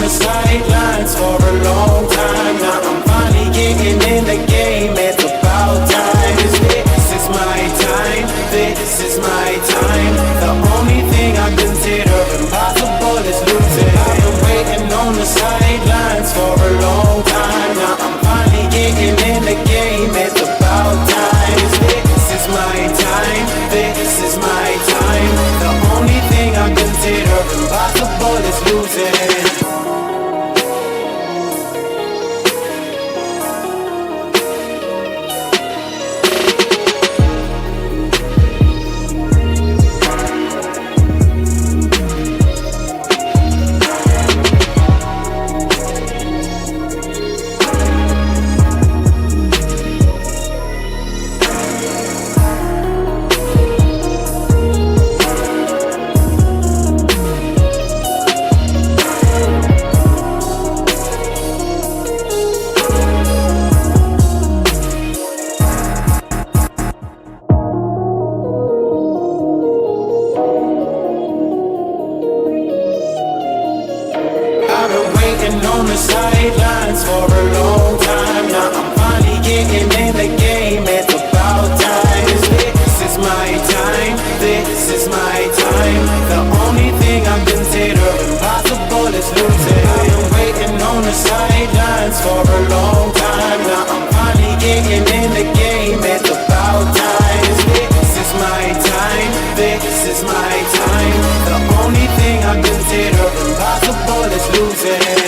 the sidelines for a long time. Now I'm finally getting in the game. It's about time. This is my time. This is my time. The only thing I consider impossible is losing. I've been waiting on the sidelines for a long time. Now I'm finally getting in the game. It's about time. This is my time. This is my time. The only thing I consider impossible is losing. On the sidelines for a long time. Now I'm finally getting in the game. It's about time. This is my time. This is my time. The only thing I consider impossible is losing. I've been waiting on the sidelines for a long time. Now I'm finally getting in the game. It's about time. This is my time. This is my time. The only thing I consider impossible is losing.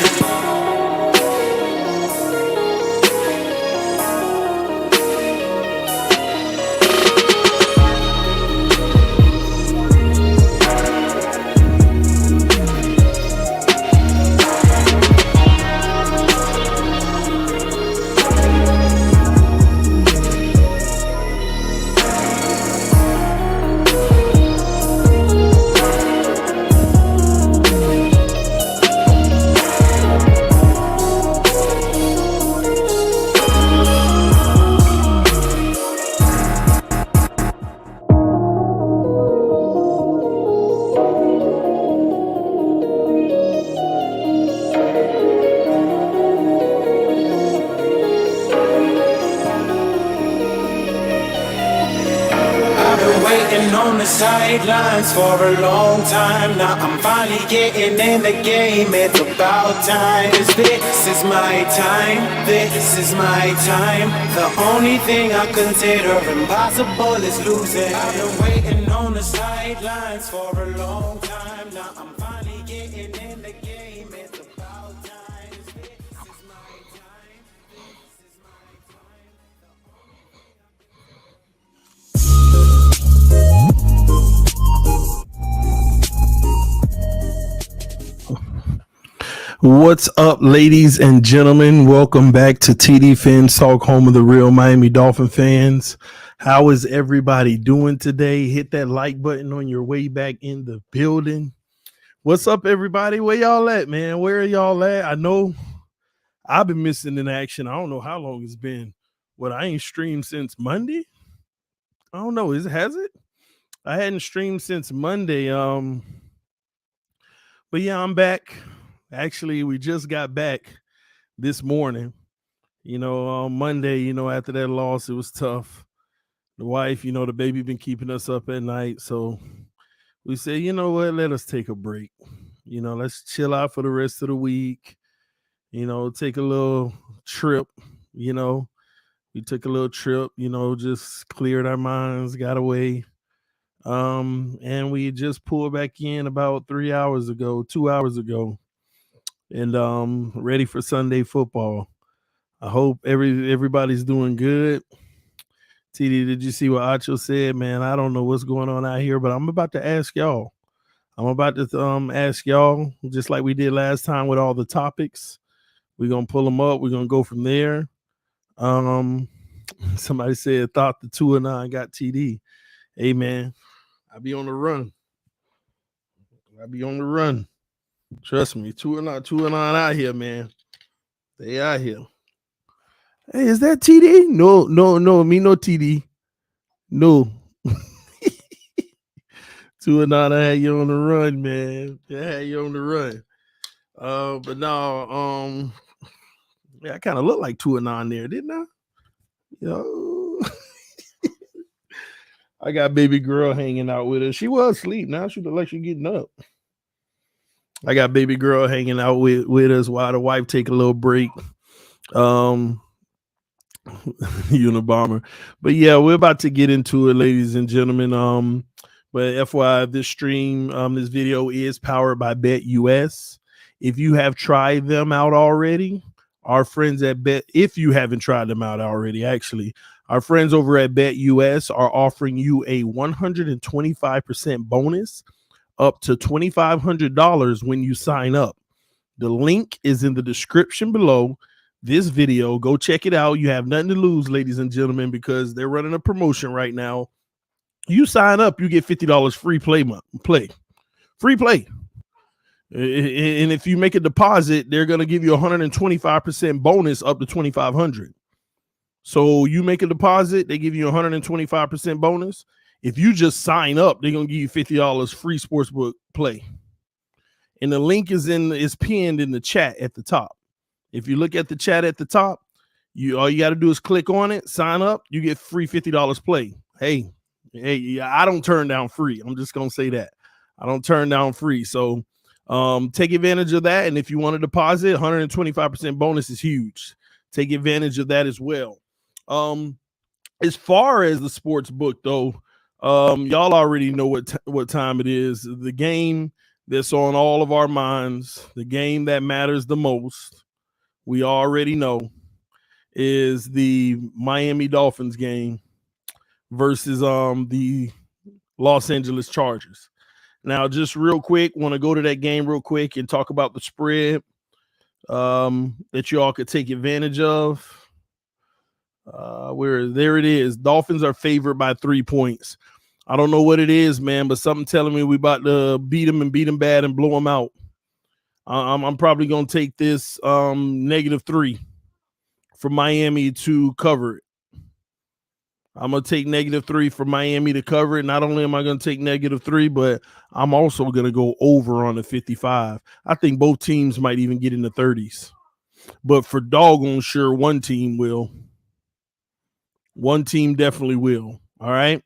On the sidelines for a long time. Now I'm finally getting in the game. It's about time. This is my time. This is my time. The only thing I consider impossible is losing. I've been waiting on the sidelines for a long time. Now I'm finally getting in the game. It's about time. This is my time. This is my time. What's up, ladies and gentlemen? Welcome back to TDPHINSTALK, home of the real Miami Dolphin fans. How is everybody doing today? Hit that like button on your way back in the building. What's up, everybody? Where y'all at, man? Where are y'all at? I know I've been missing in action. I don't know how long it's been. What, I ain't streamed since Monday? I don't know. Has it? I hadn't streamed since Monday. But yeah, I'm back. Actually, we just got back this morning. On Monday, after that loss, it was tough. The wife, the baby been keeping us up at night. So we said, you know what, let us take a break. Let's chill out for the rest of the week. Take a little trip. We took a little trip, just cleared our minds, got away. And we just pulled back in about 2 hours ago. And ready for Sunday football. I hope everybody's doing good. TD, did you see what Acho said? Man, I don't know what's going on out here, but I'm about to ask y'all. Ask y'all, just like we did last time with all the topics. We're going to pull them up. We're going to go from there. Somebody said, thought the 2-9 got TD. Hey, man, I be on the run. Trust me, 2-9 out here, man. They out here. Hey, is that TD? No, me no TD. No. 2-9, I had you on the run, man. I had you on the run. But no, yeah, I kind of look like 2-9 there, didn't I? Yo. I got baby girl hanging out with her. She was asleep. Now she look like she getting up. I got baby girl hanging out with us while the wife take a little break. Unabomber. But yeah, we're about to get into it, ladies and gentlemen. But FYI, this stream, this video is powered by BetUS. If you have tried them out already, our friends at if you haven't tried them out already, actually, our friends over at BetUS are offering you a 125% bonus up to $2,500 when you sign up. The link is in the description below this video. Go check it out. You have nothing to lose, ladies and gentlemen, because they're running a promotion right now. You sign up, you get $50 free free play. And if you make a deposit, they're going to give you a 125% bonus up to $2,500. So you make a deposit, they give you a 125% bonus. If you just sign up, they're going to give you $50 free sportsbook play. And the link is pinned in the chat at the top. If you look at the chat at the top, all you got to do is click on it, sign up, you get free $50 play. Hey, I don't turn down free. I'm just going to say that. I don't turn down free. So take advantage of that. And if you want to deposit, 125% bonus is huge. Take advantage of that as well. As far as the sports book, though, y'all already know what time it is. The game that's on all of our minds, the game that matters the most, we already know, is the Miami Dolphins game versus the Los Angeles Chargers. Now, just real quick, want to go to that game real quick and talk about the spread that you all could take advantage of. There it is. Dolphins are favored by 3 points. I don't know what it is, man, but something telling me we about to beat them bad and blow them out. I'm probably going to take this -3 for Miami to cover it. I'm going to take -3 for Miami to cover it. Not only am I going to take -3, but I'm also going to go over on the 55. I think both teams might even get in the 30s. But for doggone sure, one team will. One team definitely will. All right.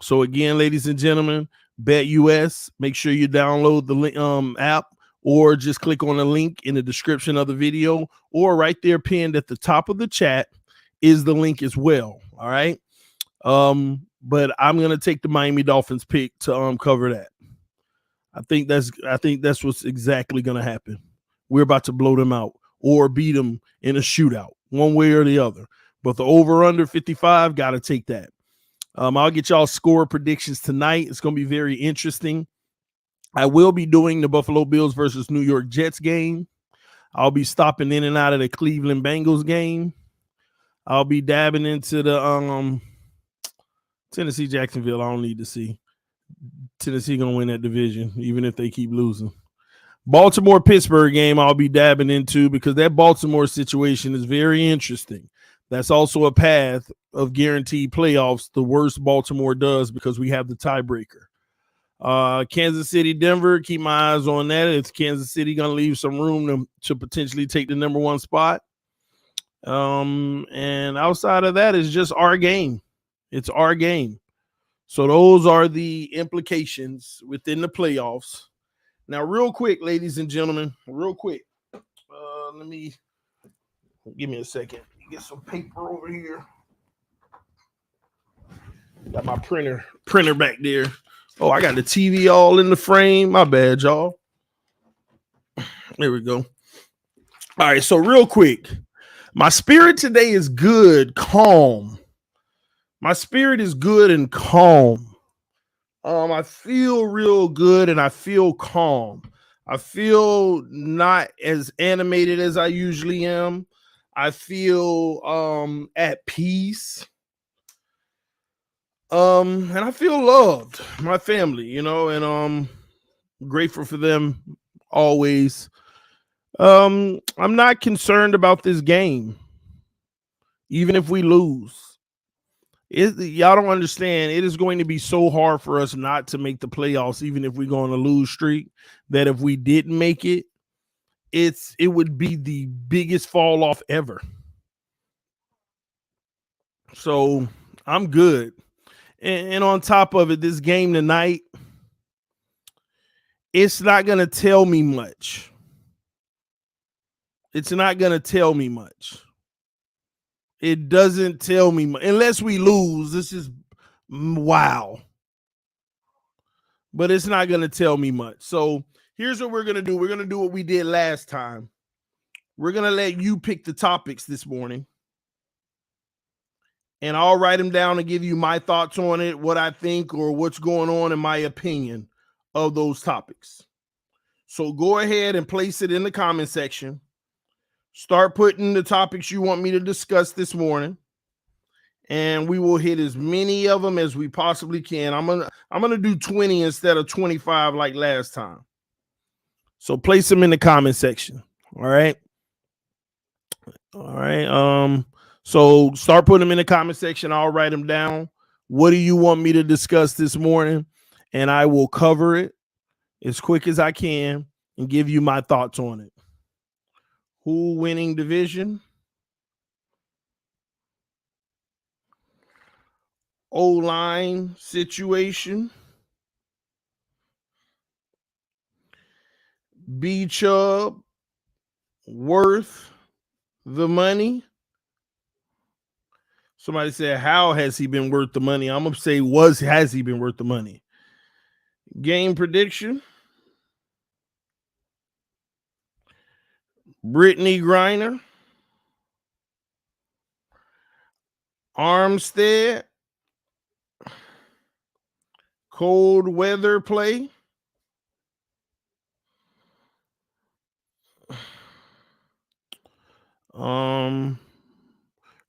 So again, ladies and gentlemen, BetUS, make sure you download the app or just click on the link in the description of the video, or right there pinned at the top of the chat is the link as well. All right. But I'm going to take the Miami Dolphins pick to cover that. I think that's what's exactly going to happen. We're about to blow them out or beat them in a shootout, one way or the other. But the over under 55, got to take that. I'll get y'all score predictions tonight. It's going to be very interesting. I will be doing the Buffalo Bills versus New York Jets game. I'll be stopping in and out of the Cleveland Bengals game. I'll be dabbing into the Tennessee Jacksonville. I don't need to see. Tennessee going to win that division, even if they keep losing. Baltimore Pittsburgh game I'll be dabbing into because that Baltimore situation is very interesting. That's also a path of guaranteed playoffs. The worse Baltimore does because we have the tiebreaker. Kansas City, Denver, keep my eyes on that. It's Kansas City going to leave some room to potentially take the number 1 spot. And outside of that, it's just our game. It's our game. So those are the implications within the playoffs. Now, real quick, ladies and gentlemen, real quick. Give me a second. Get some paper over here. Got my printer back there. Oh, I got the TV all in the frame. My bad, y'all. There we go. All right, so real quick. My spirit today is good, calm. My spirit is good and calm. I feel real good and I feel calm. I feel not as animated as I usually am. I feel at peace. And I feel loved. My family, and grateful for them always. I'm not concerned about this game, even if we lose. Y'all don't understand. It is going to be so hard for us not to make the playoffs, even if we go on a lose streak, that if we didn't make it, it would be the biggest fall off ever. So I'm good. And on top of it, this game tonight, it's not going to tell me much. It's not going to tell me much. It doesn't tell me much. Unless we lose, this is wow. But it's not going to tell me much. So here's what we're going to do. We're going to do what we did last time. We're going to let you pick the topics this morning. And I'll write them down and give you my thoughts on it, what I think or what's going on in my opinion of those topics. So go ahead and place it in the comment section. Start putting the topics you want me to discuss this morning. And we will hit as many of them as we possibly can. I'm gonna do 20 instead of 25 like last time. So place them in the comment section. All right. All right. So start putting them in the comment section. I'll write them down. What do you want me to discuss this morning? And I will cover it as quick as I can and give you my thoughts on it. Who winning division? O-line situation. B Chubb worth the money. Somebody said, how has he been worth the money? I'm going to say, has he been worth the money? Game prediction. Brittney Griner. Armstead. Cold weather play.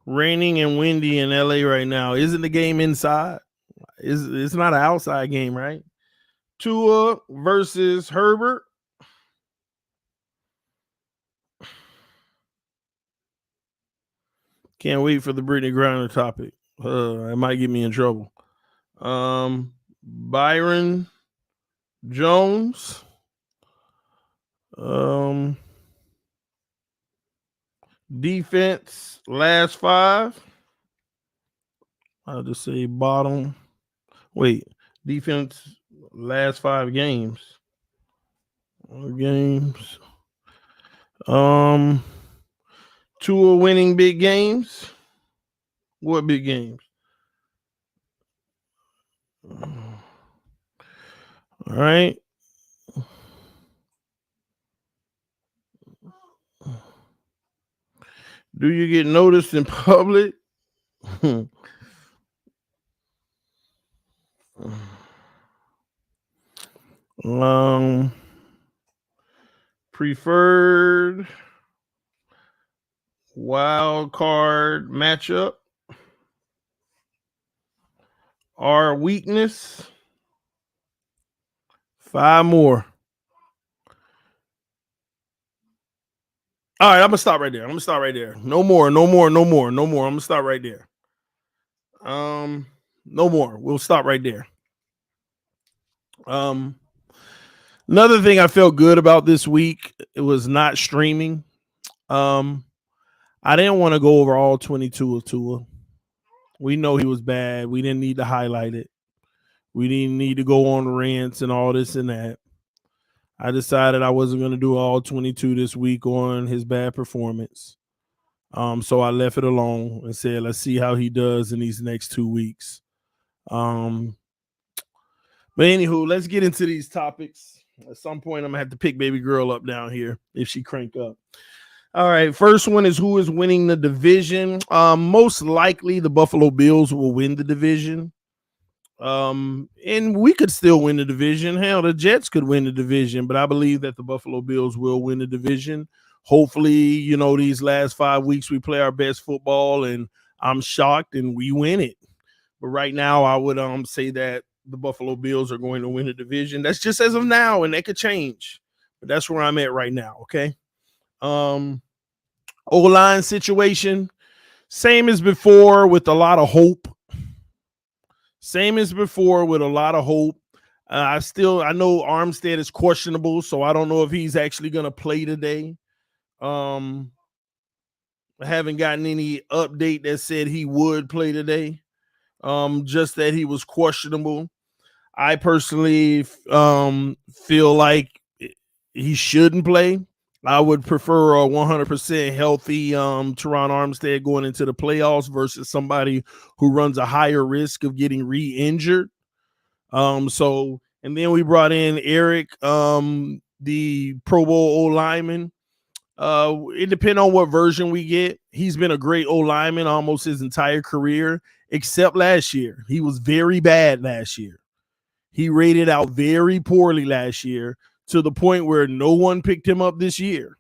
Raining and windy in LA right now. Isn't the game inside? It's not an outside game, right? Tua versus Herbert. Can't wait for the Brittney Griner topic. It might get me in trouble. Byron Jones. Defense last 5. I'll just say bottom. Wait, defense last 5 games. Tua winning big games. What big games? All right. Do you get noticed in public? Preferred wild card matchup. Our weakness. 5 more. All right, I'm gonna stop right there. No more. I'm gonna stop right there. No more. We'll stop right there. Another thing I felt good about this week, it was not streaming. I didn't want to go over all 22 of Tua. We know he was bad. We didn't need to highlight it. We didn't need to go on rants and all this and that. I decided I wasn't going to do all 22 this week on his bad performance. So I left it alone and said, let's see how he does in these next 2 weeks. But anywho, let's get into these topics. At some point, I'm going to have to pick baby girl up down here if she crank up. All right, first one is who is winning the division. Most likely the Buffalo Bills will win the division. And we could still win the division. Hell, the Jets could win the division, but I believe that the Buffalo Bills will win the division. Hopefully, these last 5 weeks we play our best football and I'm shocked and we win it. But right now I would say that the Buffalo Bills are going to win the division. That's just as of now, and that could change. But that's where I'm at right now, okay? O-line situation, same as before with a lot of hope. I know Armstead is questionable, so I don't know if he's actually going to play today. I haven't gotten any update that said he would play today. Just that he was questionable. I personally feel like he shouldn't play. I would prefer a 100% healthy Teron Armstead going into the playoffs versus somebody who runs a higher risk of getting re-injured. And then we brought in Eric, the Pro Bowl O-lineman. It depends on what version we get. He's been a great O-lineman almost his entire career, except last year. He was very bad last year. He rated out very poorly last year to the point where no one picked him up this year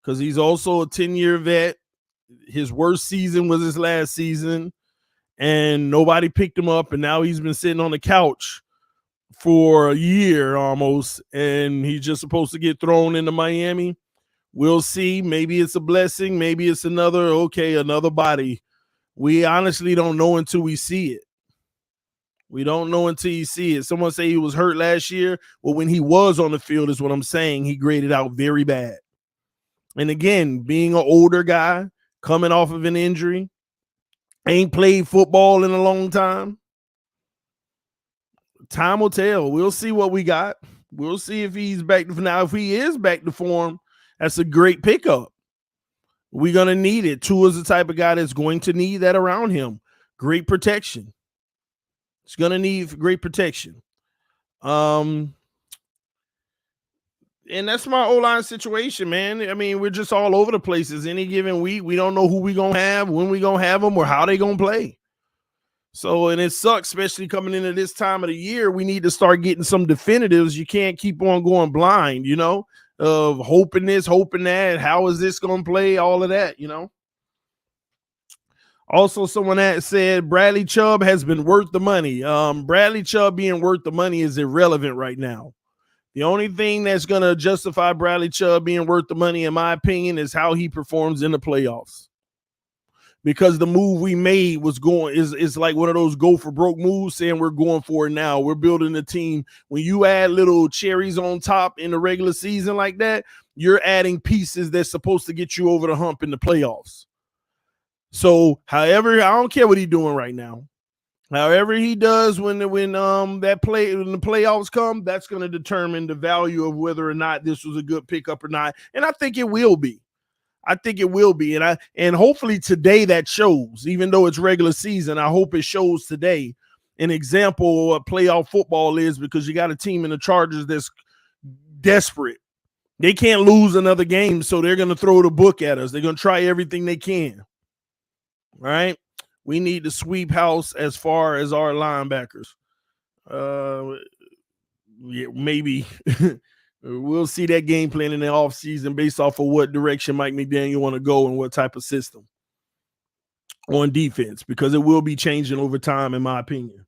because he's also a 10-year vet. His worst season was his last season, and nobody picked him up, and now he's been sitting on the couch for a year almost, and he's just supposed to get thrown into Miami. We'll see. Maybe it's a blessing. Maybe it's another body. We honestly don't know until we see it. We don't know until you see it. Someone say he was hurt last year. Well, when he was on the field is what I'm saying. He graded out very bad. And again, being an older guy, coming off of an injury, ain't played football in a long time. Time will tell. We'll see what we got. We'll see if he's back to now. If he is back to form, that's a great pickup. We're going to need it. Tua's the type of guy that's going to need that around him. Great protection. It's going to need great protection. And that's my O-line situation, man. I mean, we're just all over the places. Any given week, we don't know who we're going to have, when we're going to have them, or how they're going to play. So, and it sucks, especially coming into this time of the year. We need to start getting some definitives. You can't keep on going blind, of hoping this, hoping that. How is this going to play? All of that, Also, someone that said Bradley Chubb has been worth the money. Bradley Chubb being worth the money is irrelevant right now. The only thing that's going to justify Bradley Chubb being worth the money, in my opinion, is how he performs in the playoffs. Because the move we made is like one of those go for broke moves, saying we're going for it now. We're building a team. When you add little cherries on top in the regular season like that, you're adding pieces that's supposed to get you over the hump in the playoffs. So, however, I don't care what he's doing right now. However he does when the playoffs come, that's going to determine the value of whether or not this was a good pickup or not. And I think it will be. And hopefully today that shows. Even though it's regular season, I hope it shows today an example of what playoff football is, because you got a team in the Chargers that's desperate. They can't lose another game, so they're going to throw the book at us. They're going to try everything they can. All right? We need to sweep house as far as our linebackers. Maybe we'll see that game plan in the offseason based off of what direction Mike McDaniel want to go and what type of system on defense, because it will be changing over time, in my opinion.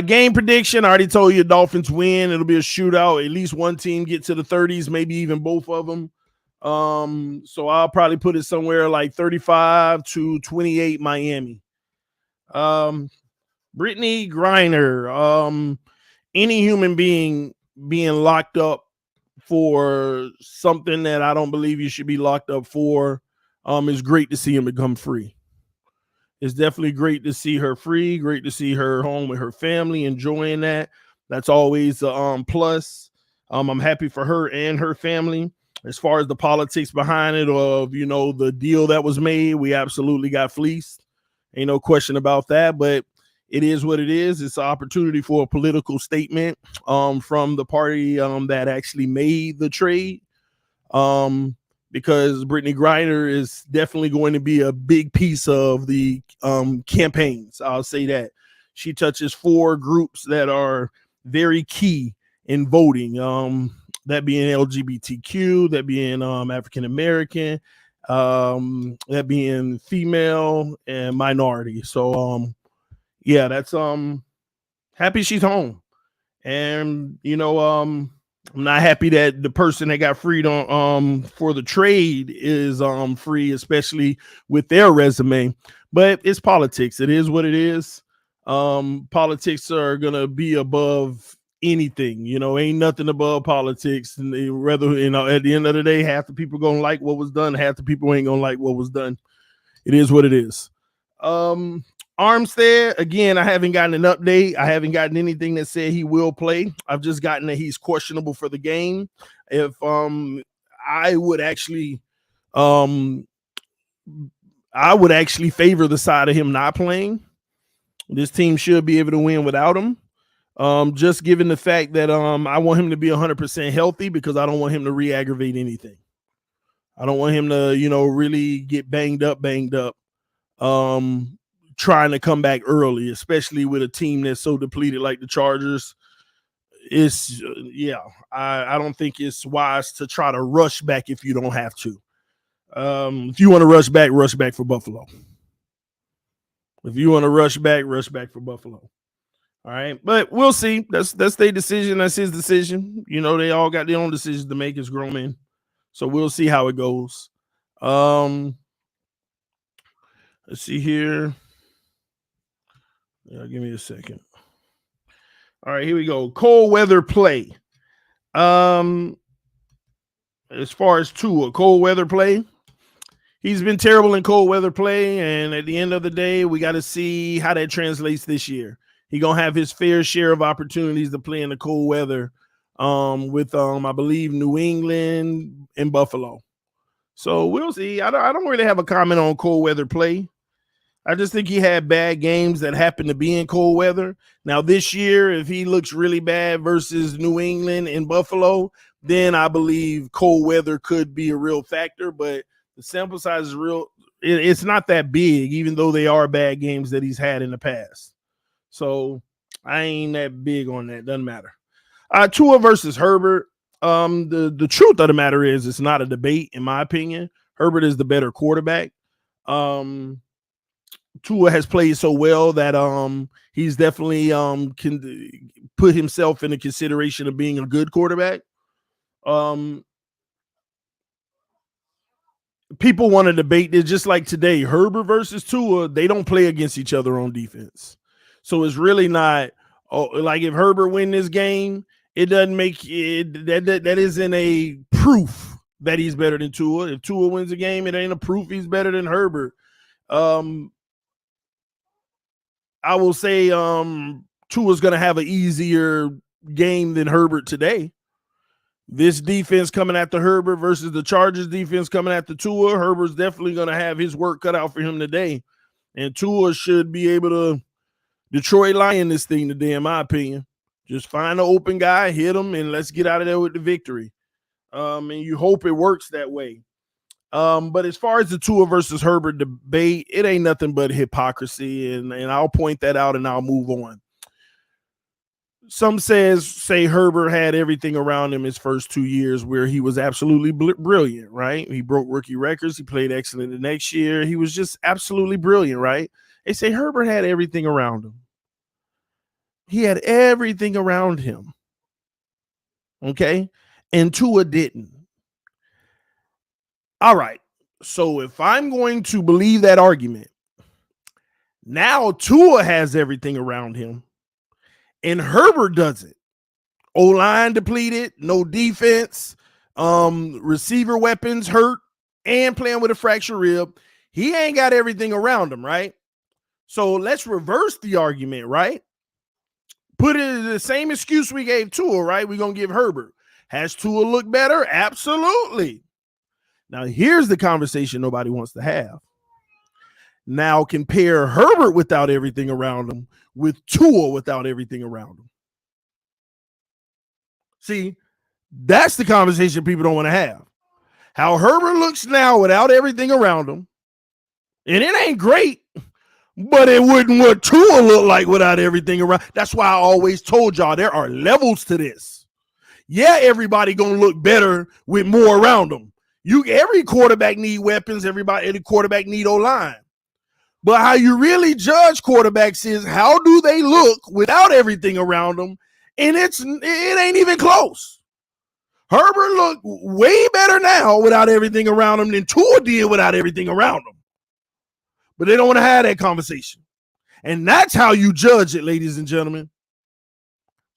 Game prediction, I already told you Dolphins win. It'll be a shootout. At least one team get to the 30s, maybe even both of them. So I'll probably put it somewhere like 35-28 Miami. Brittney Griner, any human being locked up for something that I don't believe you should be locked up for, is great to see him become free. It's definitely great to see her free, great to see her home with her family, enjoying that. That's always a plus. I'm happy for her and her family. As far as the politics behind it, of the deal that was made, we absolutely got fleeced. Ain't no question about that, but it is what it is. It's an opportunity for a political statement from the party that actually made the trade, because Brittney Griner is definitely going to be a big piece of the campaigns. I'll say that. She touches 4 groups that are very key in voting, that being LGBTQ, that being African-American, that being female and minority. So, yeah, that's happy she's home. And, I'm not happy that the person that got freed on for the trade is free, especially with their resume. But it's politics. It is what it is. Politics are gonna be above anything. Ain't nothing above politics. And rather, at the end of the day, half the people gonna like what was done, half the people ain't gonna like what was done. It is what it is. Armstead, again, I haven't gotten an update. I haven't gotten anything that said he will play. I've just gotten that he's questionable for the game. If I would actually favor the side of him not playing. This team should be able to win without him. Just given the fact that I want him to be 100% healthy, because I don't want him to re-aggravate anything. I don't want him to, really get banged up, trying to come back early, especially with a team that's so depleted like the Chargers. I don't think it's wise to try to rush back if you don't have to. If you want to rush back for Buffalo. If you want to rush back for Buffalo. All right, but we'll see. That's their decision. That's his decision. They all got their own decisions to make as grown men. So we'll see how it goes. Let's see here. Yeah, give me a second. All right, here we go. Cold weather play. As far as Tua, cold weather play, he's been terrible in cold weather play, and at the end of the day, we got to see how that translates this year. He gonna have his fair share of opportunities to play in the cold weather, with I believe New England and Buffalo. So we'll see. I don't really have a comment on cold weather play. I just think he had bad games that happened to be in cold weather. Now this year, if he looks really bad versus New England and Buffalo, then I believe cold weather could be a real factor. But the sample size is real. It's not that big, even though they are bad games that he's had in the past. So I ain't that big on that. Doesn't matter. Tua versus Herbert. The truth of the matter is it's not a debate, in my opinion. Herbert is the better quarterback. Tua has played so well that he's definitely can put himself in the consideration of being a good quarterback. People want to debate this, just like today. Herbert versus Tua, they don't play against each other on defense. So it's really not like if Herbert win this game, it doesn't make it that isn't a proof that he's better than Tua. If Tua wins the game, it ain't a proof he's better than Herbert. I will say Tua's going to have an easier game than Herbert today. This defense coming after Herbert versus the Chargers defense coming after Tua, Herbert's definitely going to have his work cut out for him today. And Tua should be able to Detroit Lion this thing today, in my opinion. Just find an open guy, hit him, and let's get out of there with the victory. And you hope it works that way. But as far as the Tua versus Herbert debate, it ain't nothing but hypocrisy, and I'll point that out and I'll move on. Some say Herbert had everything around him his first 2 years where he was absolutely brilliant, right? He broke rookie records. He played excellent the next year. He was just absolutely brilliant, right? They say Herbert had everything around him. He had everything around him. Okay? And Tua didn't. All right. So if I'm going to believe that argument, now Tua has everything around him and Herbert doesn't. O-line depleted, no defense, receiver weapons hurt, and playing with a fractured rib. He ain't got everything around him, right? So let's reverse the argument, right? Put it in the same excuse we gave Tua, right? We're going to give Herbert. Has Tua looked better? Absolutely. Now, here's the conversation nobody wants to have. Now, compare Herbert without everything around him with Tua without everything around him. See, that's the conversation people don't want to have. How Herbert looks now without everything around him. And it ain't great, but it wouldn't what Tua look like without everything around. That's why I always told y'all there are levels to this. Yeah, everybody going to look better with more around them. Every quarterback need weapons. Every quarterback need O-line. But how you really judge quarterbacks is how do they look without everything around them, and it ain't even close. Herbert looked way better now without everything around him than Tua did without everything around him. But they don't want to have that conversation, and that's how you judge it, ladies and gentlemen.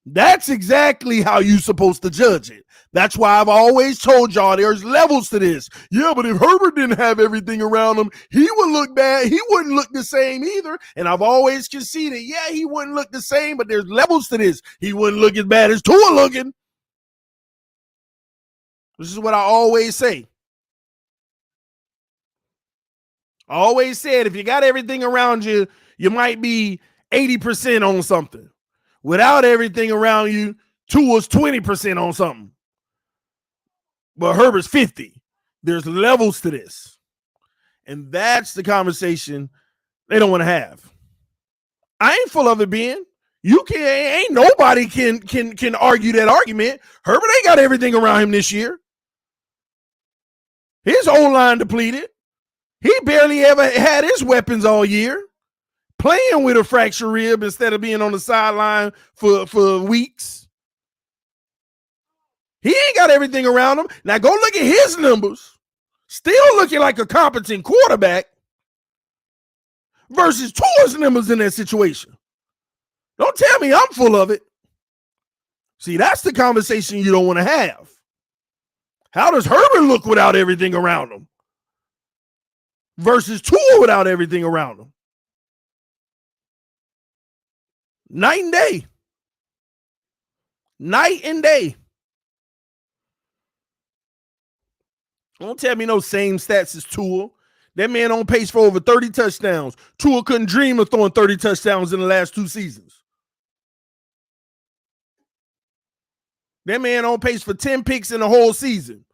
That's exactly how you're supposed to judge it. That's why I've always told y'all there's levels to this. Yeah, but if Herbert didn't have everything around him, he would look bad. He wouldn't look the same either. And I've always conceded, yeah, he wouldn't look the same, but there's levels to this. He wouldn't look as bad as Tua looking. This is what I always say. I always said if you got everything around you, you might be 80% on something. Without everything around you, Tua's 20% on something. But Herbert's 50. There's levels to this. And that's the conversation they don't want to have. I ain't full of it, Ben. You can't, ain't nobody can argue that argument. Herbert ain't got everything around him this year. His O-line depleted. He barely ever had his weapons all year. Playing with a fractured rib instead of being on the sideline for weeks. He ain't got everything around him. Now go look at his numbers. Still looking like a competent quarterback versus Tua's numbers in that situation. Don't tell me I'm full of it. See, that's the conversation you don't want to have. How does Herbert look without everything around him versus Tua without everything around him? Night and day. Night and day. Don't tell me no same stats as Tua. That man on pace for over 30 touchdowns. Tua couldn't dream of throwing 30 touchdowns in the last 2 seasons. That man on pace for 10 picks in the whole season.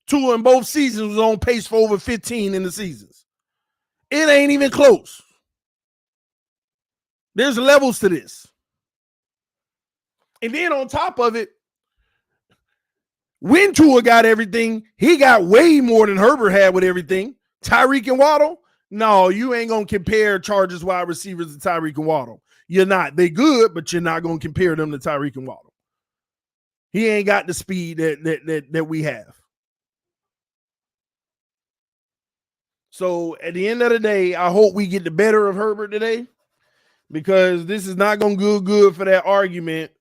Tua in both seasons was on pace for over 15 in the seasons. It ain't even close. There's levels to this. And then on top of it, when Tua got everything, he got way more than Herbert had with everything. Tyreek and Waddle? No, you ain't going to compare Chargers wide receivers to Tyreek and Waddle. You're not. They good, but you're not going to compare them to Tyreek and Waddle. He ain't got the speed that we have. So at the end of the day, I hope we get the better of Herbert today, because this is not going to go good for that argument,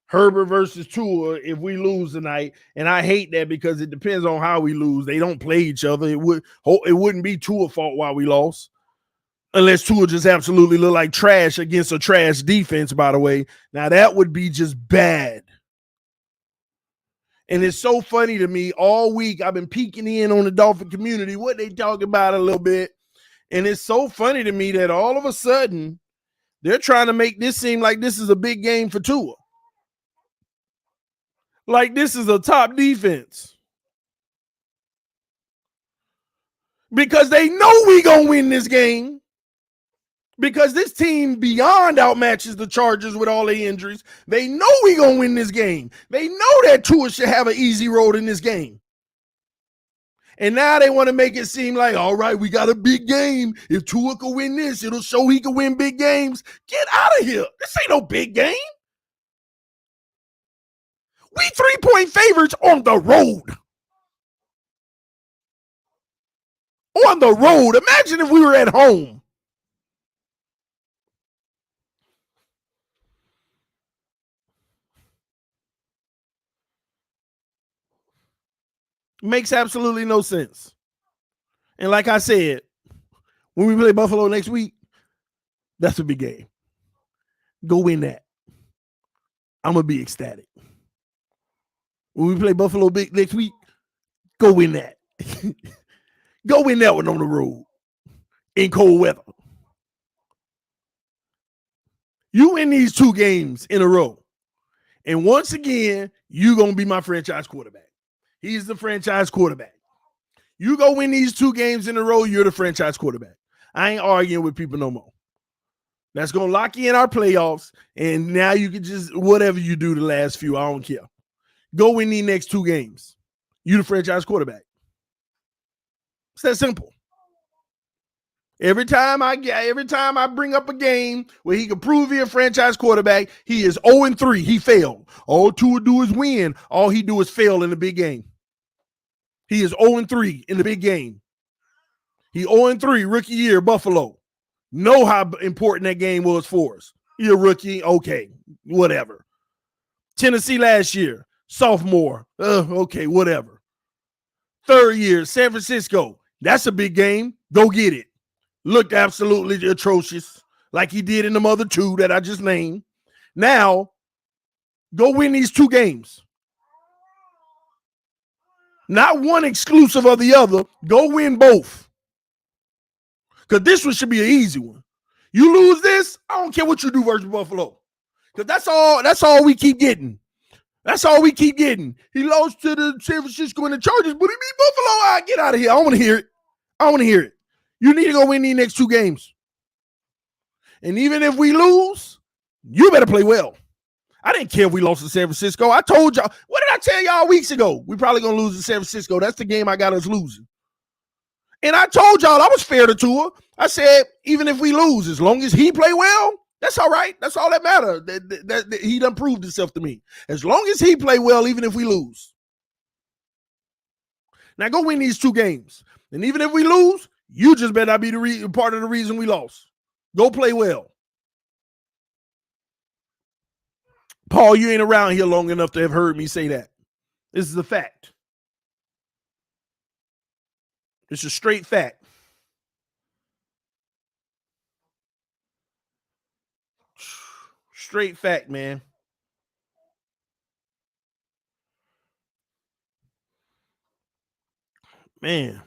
Herbert versus Tua, if we lose tonight. And I hate that because it depends on how we lose. They don't play each other. It wouldn't be Tua's fault why we lost, unless Tua just absolutely look like trash against a trash defense, by the way. Now, that would be just bad. And it's so funny to me. All week, I've been peeking in on the Dolphin community, what they talk about a little bit. And it's so funny to me that all of a sudden, they're trying to make this seem like this is a big game for Tua. Like this is a top defense. Because they know we going to win this game. Because this team beyond outmatches the Chargers with all their injuries. They know we going to win this game. They know that Tua should have an easy road in this game. And now they want to make it seem like, all right, we got a big game. If Tua could win this, it'll show he can win big games. Get out of here. This ain't no big game. We 3-point favorites on the road. On the road. Imagine if we were at home. Makes absolutely no sense. And like I said, when we play Buffalo next week, that's a big game. Go win that. I'm going to be ecstatic. When we play Buffalo next week, go win that. Go win that one on the road in cold weather. You win these 2 games in a row. And once again, you're going to be my franchise quarterback. He's the franchise quarterback. You go win these 2 games in a row, you're the franchise quarterback. I ain't arguing with people no more. That's going to lock you in our playoffs, and now you can just, whatever you do the last few, I don't care. Go win these next 2 games. You the franchise quarterback. It's that simple. Every time I bring up a game where he can prove he's a franchise quarterback, he is 0-3. He failed. All Tua do is win. All he do is fail in the big game. He is 0-3 in the big game. He 0-3 rookie year, Buffalo. Know how important that game was for us. You're a rookie, okay, whatever. Tennessee last year, sophomore. Okay, whatever. Third year, San Francisco. That's a big game. Go get it. Looked absolutely atrocious, like he did in the other two that I just named. Now, go win these 2 games. Not one exclusive of the other. Go win both. Because this one should be an easy one. You lose this, I don't care what you do versus Buffalo. Because that's all we keep getting. That's all we keep getting. He lost to the San Francisco and the Chargers, but he beat Buffalo. Get out of here. I want to hear it. I want to hear it. You need to go win these next 2 games. And even if we lose, you better play well. I didn't care if we lost to San Francisco. I told y'all. What did I tell y'all weeks ago? We probably going to lose to San Francisco. That's the game I got us losing. And I told y'all I was fair to Tua. I said, even if we lose, as long as he play well, that's all right. That's all that matters. That he done proved himself to me. As long as he play well, even if we lose. Now go win these 2 games. And even if we lose, you just better not be part of the reason we lost. Go play well. Paul, you ain't around here long enough to have heard me say that. This is a fact. It's a straight fact. Straight fact, man. Man.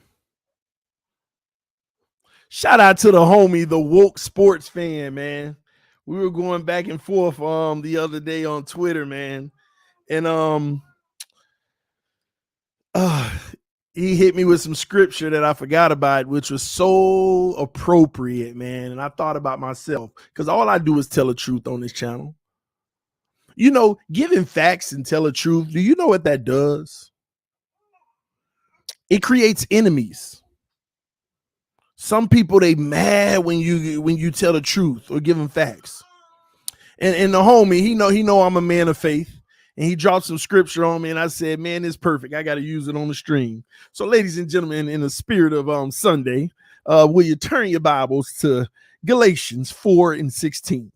Shout out to the homie, the woke sports fan, man. We were going back and forth the other day on Twitter, man. And he hit me with some scripture that I forgot about, which was so appropriate, man. And I thought about myself, because all I do is tell the truth on this channel. You know, giving facts and tell the truth, do you know what that does? It creates enemies. Some people, they mad when you tell the truth or give them facts. And the homie, he know I'm a man of faith. And he dropped some scripture on me, and I said, man, it's perfect. I got to use it on the stream. So, ladies and gentlemen, in the spirit of Sunday, will you turn your Bibles to Galatians 4:16?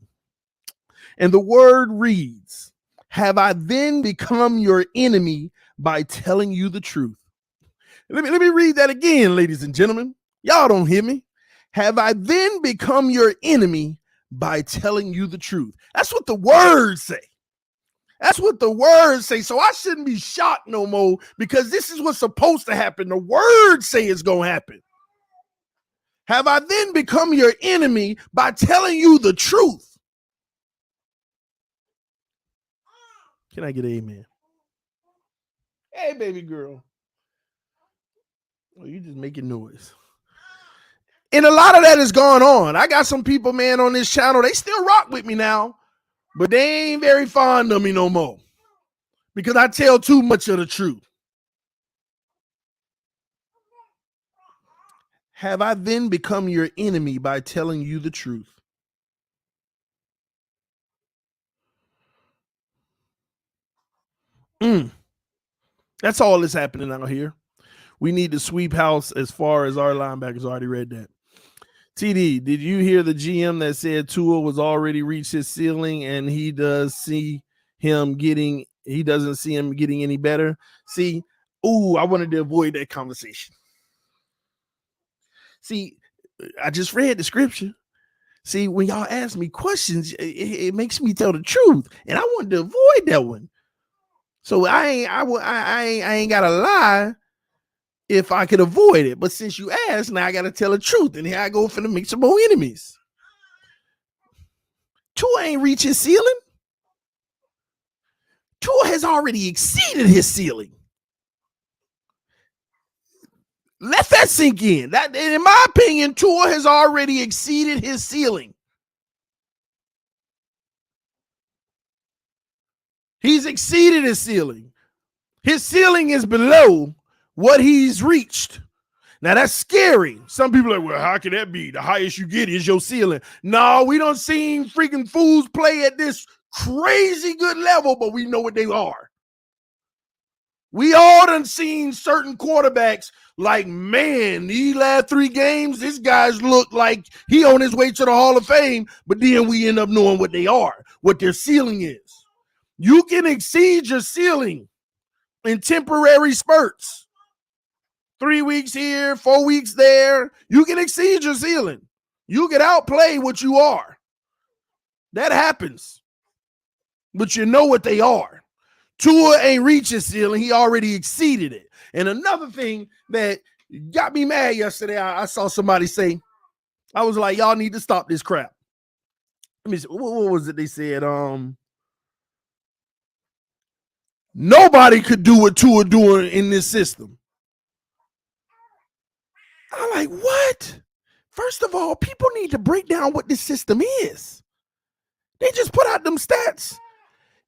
And the word reads, have I then become your enemy by telling you the truth? Let me read that again, ladies and gentlemen. Y'all don't hear me. Have I then become your enemy by telling you the truth? That's what the words say. That's what the words say. So I shouldn't be shocked no more, because this is what's supposed to happen. The words say it's going to happen. Have I then become your enemy by telling you the truth? Can I get an amen? Hey, baby girl. Oh, you just making noise. And a lot of that is going on. I got some people, man, on this channel. They still rock with me now, but they ain't very fond of me no more, because I tell too much of the truth. Have I then become your enemy by telling you the truth? That's all that's happening out here. We need to sweep house as far as our linebackers. Already read that. TD, did you hear the GM that said Tua was already reached his ceiling and he doesn't see him getting any better? See, I wanted to avoid that conversation. See, I just read the scripture. See, when y'all ask me questions, it makes me tell the truth, and I wanted to avoid that one. So I ain't gotta lie if I could avoid it. But since you asked, now I gotta tell the truth, and here I go for to make some more enemies. Tua ain't reached his ceiling. Tua has already exceeded his ceiling. Let that sink in. That, in my opinion, Tua has already exceeded his ceiling. He's exceeded his ceiling. His ceiling is below what he's reached. Now, that's scary. Some people are like, well, how can that be? The highest you get is your ceiling. No, we don't seen freaking fools play at this crazy good level, but we know what they are. We all done seen certain quarterbacks like, man, these last 3 games, this guy's look like he on his way to the Hall of Fame, but then we end up knowing what they are, what their ceiling is. You can exceed your ceiling in temporary spurts. 3 weeks here, 4 weeks there. You can exceed your ceiling. You can outplay what you are. That happens. But you know what they are. Tua ain't reached his ceiling. He already exceeded it. And another thing that got me mad yesterday, I saw somebody say, I was like, y'all need to stop this crap. Let me see, what was it they said? Nobody could do what Tua doing in this system. I'm like, what? First of all, people need to break down what this system is. They just put out them stats.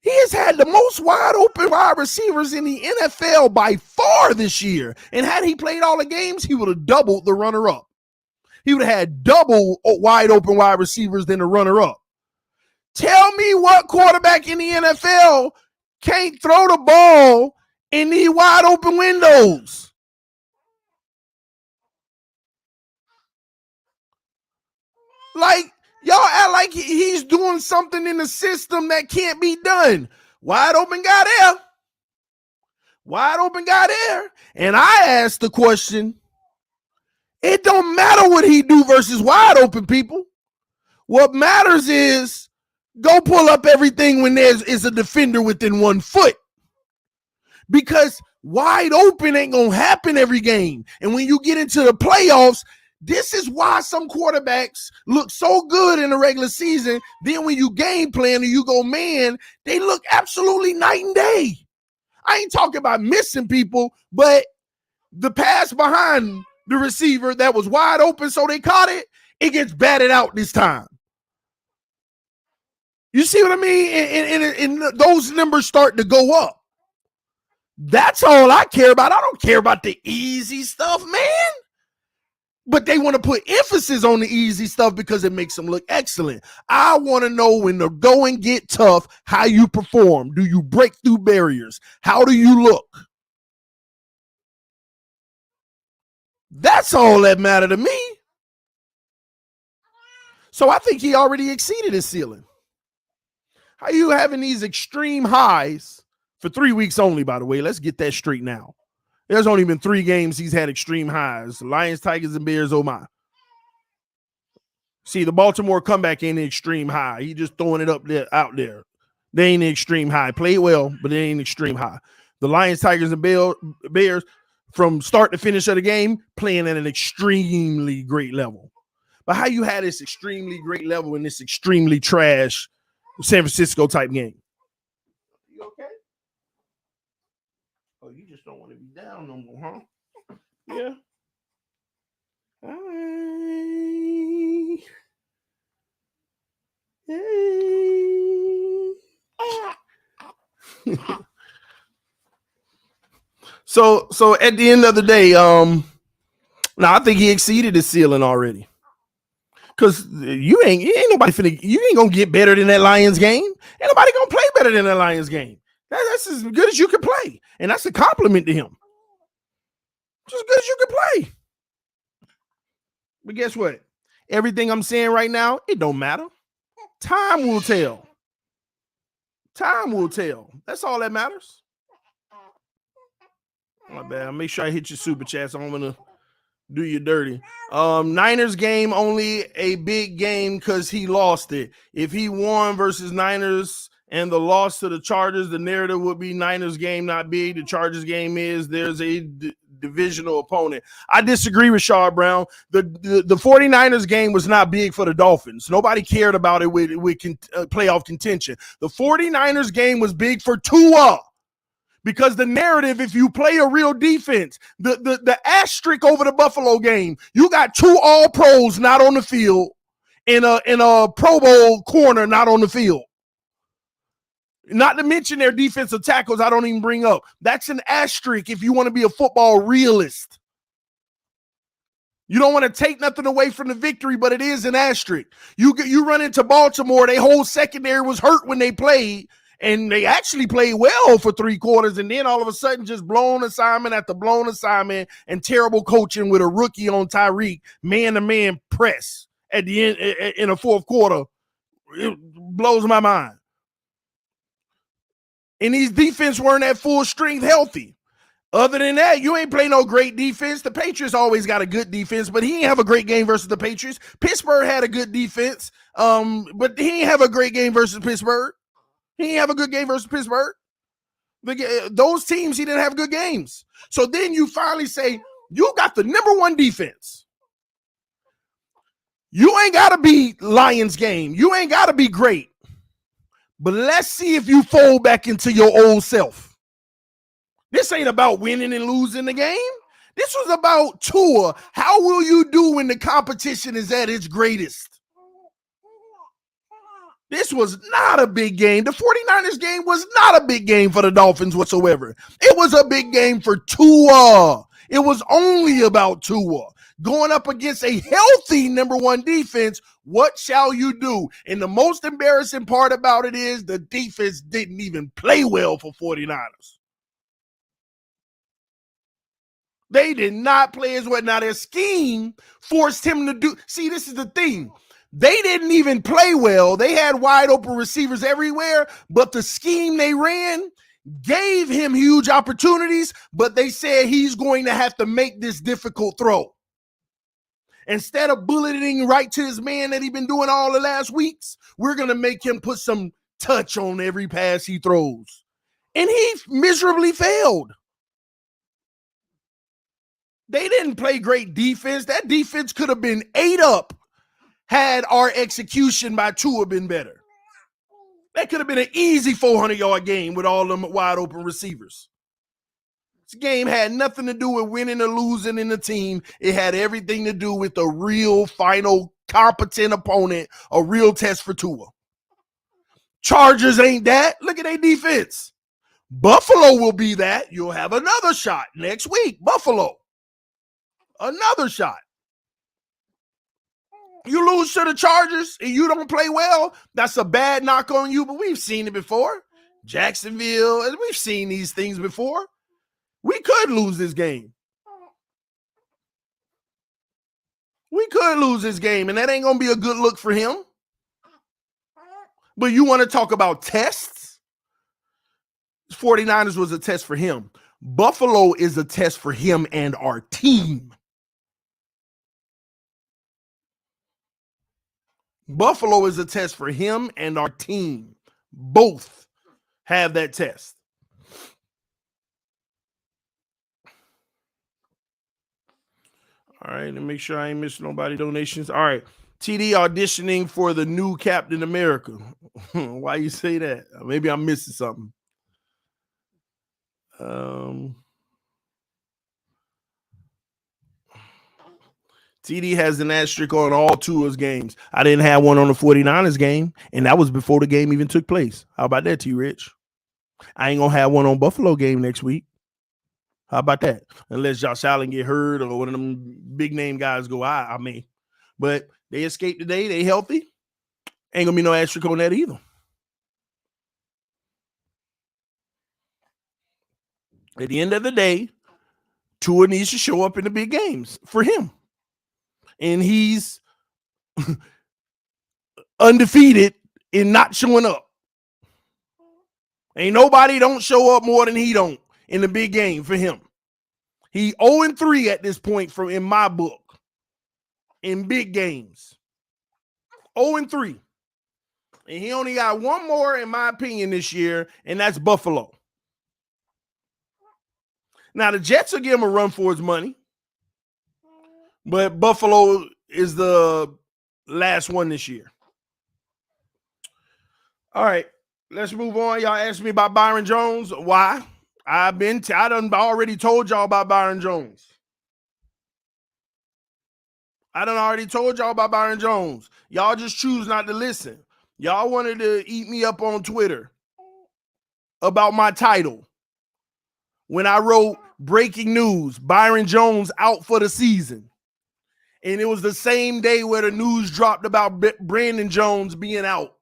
He has had the most wide open wide receivers in the NFL by far this year. And had he played all the games, he would have doubled the runner-up. He would have had double wide open wide receivers than the runner-up. Tell me what quarterback in the NFL can't throw the ball in the wide open windows. Like, y'all act like he's doing something in the system that can't be done. Wide open guy there. Wide open guy there. And I asked the question, it don't matter what he do versus wide open people. What matters is go pull up everything when there is a defender within 1 foot. Because wide open ain't going to happen every game. And when you get into the playoffs, this is why some quarterbacks look so good in the regular season. Then when you game plan and you go man, they look absolutely night and day. I ain't talking about missing people, but the pass behind the receiver that was wide open so they caught it, it gets batted out this time. You see what I mean? And those numbers start to go up. That's all I care about. I don't care about the easy stuff, man. But they want to put emphasis on the easy stuff because it makes them look excellent. I want to know when the going get tough, how you perform. Do you break through barriers? How do you look? That's all that matters to me. So I think he already exceeded his ceiling. How are you having these extreme highs for 3 weeks only, by the way? Let's get that straight now. There's only been 3 games he's had extreme highs. Lions, Tigers, and Bears, oh my. See, the Baltimore comeback ain't an extreme high. He just throwing it up there, out there. They ain't an extreme high. Played well, but they ain't an extreme high. The Lions, Tigers, and Bears, from start to finish of the game, playing at an extremely great level. But how you had this extremely great level in this extremely trash San Francisco type game? You okay? Oh, you just don't want to be down no more, huh? Yeah. Hi. Hey. So at the end of the day, now I think he exceeded his ceiling already. Cause you ain't nobody finna, you ain't gonna get better than that Lions game. Ain't nobody gonna play better than that Lions game. That's as good as you can play, and that's a compliment to him. Just as good as you can play. But guess what? Everything I'm saying right now, it don't matter. Time will tell. Time will tell. That's all that matters. My bad. I'll make sure I hit your super chat, so I'm gonna do you dirty. Niners game only a big game because he lost it. If he won versus Niners and the loss to the Chargers, the narrative would be Niners game not big. The Chargers game is there's a divisional opponent. I disagree with Shaw Brown. The 49ers game was not big for the Dolphins. Nobody cared about it with playoff contention. The 49ers game was big for Tua. Because the narrative, if you play a real defense, the asterisk over the Buffalo game, you got 2 All-Pros not on the field, in a Pro Bowl corner not on the field. Not to mention their defensive tackles I don't even bring up. That's an asterisk if you want to be a football realist. You don't want to take nothing away from the victory, but it is an asterisk. You run into Baltimore, their whole secondary was hurt when they played. And they actually played well for 3 quarters, and then all of a sudden just blown assignment after blown assignment and terrible coaching with a rookie on Tyreek, man-to-man press at the end in the fourth quarter. It blows my mind. And these defense weren't at full strength healthy. Other than that, you ain't play no great defense. The Patriots always got a good defense, but he didn't have a great game versus the Patriots. Pittsburgh had a good defense, but he didn't have a great game versus Pittsburgh. He didn't have a good game versus Pittsburgh. Those teams, he didn't have good games. So then you finally say, you got the number one defense. You ain't got to be Lions game. You ain't got to be great. But let's see if you fold back into your old self. This ain't about winning and losing the game. This was about Tua. How will you do when the competition is at its greatest? This was not a big game. The 49ers game was not a big game for the Dolphins whatsoever. It was a big game for Tua. It was only about Tua. Going up against a healthy number one defense, what shall you do? And the most embarrassing part about it is the defense didn't even play well for 49ers. They did not play as well. Now, their scheme forced him to do. See, this is the thing. They didn't even play well. They had wide open receivers everywhere, but the scheme they ran gave him huge opportunities, but they said he's going to have to make this difficult throw. Instead of bulleting right to his man that he's been doing all the last weeks, we're going to make him put some touch on every pass he throws. And he miserably failed. They didn't play great defense. That defense could have been 8 up had our execution by Tua been better. That could have been an easy 400-yard game with all them wide open receivers. This game had nothing to do with winning or losing in the team. It had everything to do with a real final competent opponent, a real test for Tua. Chargers ain't that. Look at their defense. Buffalo will be that. You'll have another shot next week. Buffalo. Another shot. You lose to the Chargers and you don't play well, that's a bad knock on you, but we've seen it before. Jacksonville, and we've seen these things before. We could lose this game. We could lose this game, and that ain't going to be a good look for him. But you want to talk about tests? 49ers was a test for him. Buffalo is a test for him and our team. Buffalo is a test for him and our team. Both have that test. All right, and make sure I ain't missing nobody donations. All right, TD auditioning for the new Captain America. Why you say that? Maybe I'm missing something. TD has an asterisk on all Tua's games. I didn't have one on the 49ers game, and that was before the game even took place. How about that, T-Rich? I ain't going to have one on Buffalo game next week. How about that? Unless Josh Allen get hurt or one of them big-name guys go, I may. But they escaped today. They healthy. Ain't going to be no asterisk on that either. At the end of the day, Tua needs to show up in the big games for him. And he's undefeated in not showing up. Ain't nobody don't show up more than he don't in the big game for him. He 0-3 at this point in my book in big games. 0-3. And he only got one more, in my opinion, this year, and that's Buffalo. Now, the Jets will give him a run for his money. But Buffalo is the last one this year. All right, let's move on. Y'all asked me about Byron Jones. Why? I done already told y'all about Byron Jones. I done already told y'all about Byron Jones. Y'all just choose not to listen. Y'all wanted to eat me up on Twitter about my title. When I wrote breaking news, Byron Jones out for the season. And it was the same day where the news dropped about Brandon Jones being out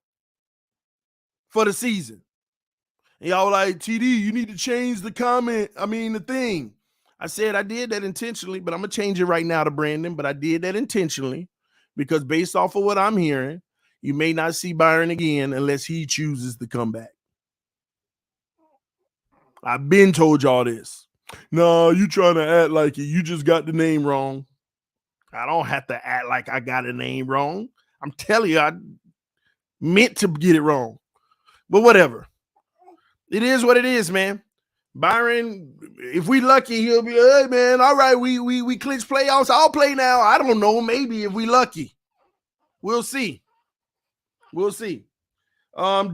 for the season. And y'all were like, TD, you need to change the thing. I said I did that intentionally, but I'm going to change it right now to Brandon. But I did that intentionally because based off of what I'm hearing, you may not see Byron again unless he chooses to come back. I've been told y'all this. No, you trying to act like it. You just got the name wrong. I don't have to act like I got a name wrong. I'm telling you, I meant to get it wrong. But whatever. It is what it is, man. Byron, if we lucky, he'll be, hey, man, all right, we clinch playoffs. I'll play now. I don't know. Maybe if we lucky. We'll see. We'll see.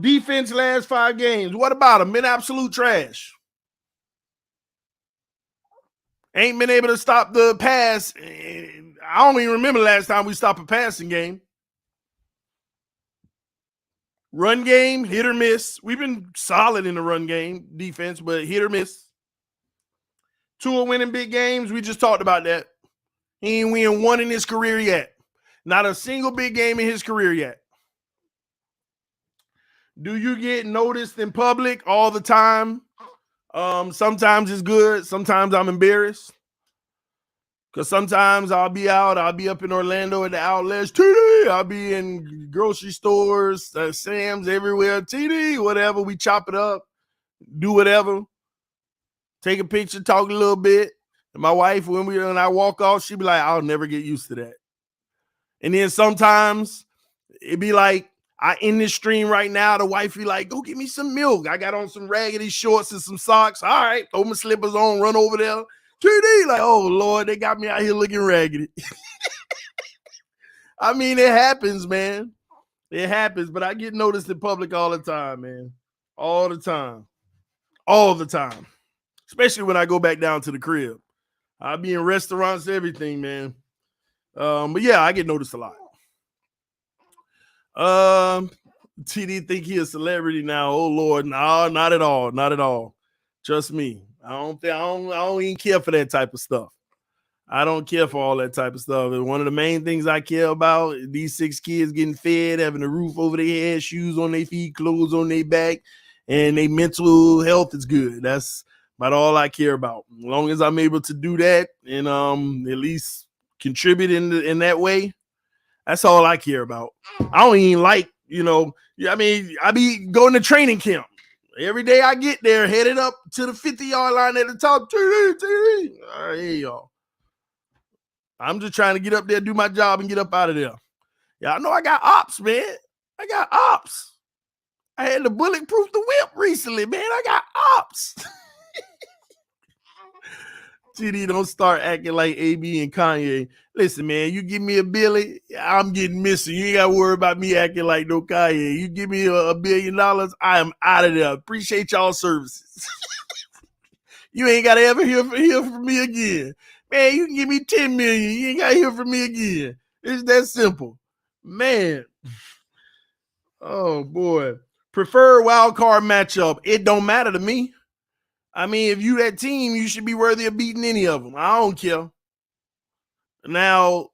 Defense last 5 games. What about them? Been absolute trash. Ain't been able to stop the pass. I don't even remember the last time we stopped a passing game. Run game, hit or miss. We've been solid in the run game, defense, but hit or miss. Tua winning big games. We just talked about that. He ain't win one in his career yet. Not a single big game in his career yet. Do you get noticed in public all the time? Sometimes it's good. Sometimes I'm embarrassed. Because sometimes I'll be up in Orlando at the outlets. TD, I'll be in grocery stores, Sam's, everywhere. TD, whatever. We chop it up, do whatever. Take a picture, talk a little bit. And my wife, when I walk off, she be like, I'll never get used to that. And then sometimes it be like, I in this stream right now, the wife be like, go get me some milk. I got on some raggedy shorts and some socks. All right, throw my slippers on, run over there. TD, like, oh, Lord, they got me out here looking raggedy. I mean, it happens, man. It happens, but I get noticed in public all the time, man. All the time. All the time. Especially when I go back down to the crib. I'll be in restaurants, everything, man. But yeah, I get noticed a lot. TD think he a celebrity now. Oh Lord, no, not at all, not at all. Trust me, I don't even care for that type of stuff. I don't care for all that type of stuff. And one of the main things I care about, these 6 kids getting fed, having a roof over their head, shoes on their feet, clothes on their back, and their mental health is good. That's about all I care about. As long as I'm able to do that and at least contribute in that way, that's all I care about. I don't even like, I mean, I be going to training camp. Every day I get there, headed up to the 50-yard line at the top. All right, hey, y'all. I'm just trying to get up there, do my job, and get up out of there. Y'all know I got ops, man. I got ops. I had to bulletproof the whip recently, man. I got ops. TD, don't start acting like AB and Kanye. Listen, man, you give me a billy, I'm getting missing. You ain't got to worry about me acting like no Kanye. You give me $1 billion, I am out of there. Appreciate y'all services. You ain't got to ever hear from me again. Man, you can give me 10 million. You ain't got to hear from me again. It's that simple. Man. Oh, boy. Preferred wild card matchup. It don't matter to me. I mean, if you that team, you should be worthy of beating any of them. I don't care. Now,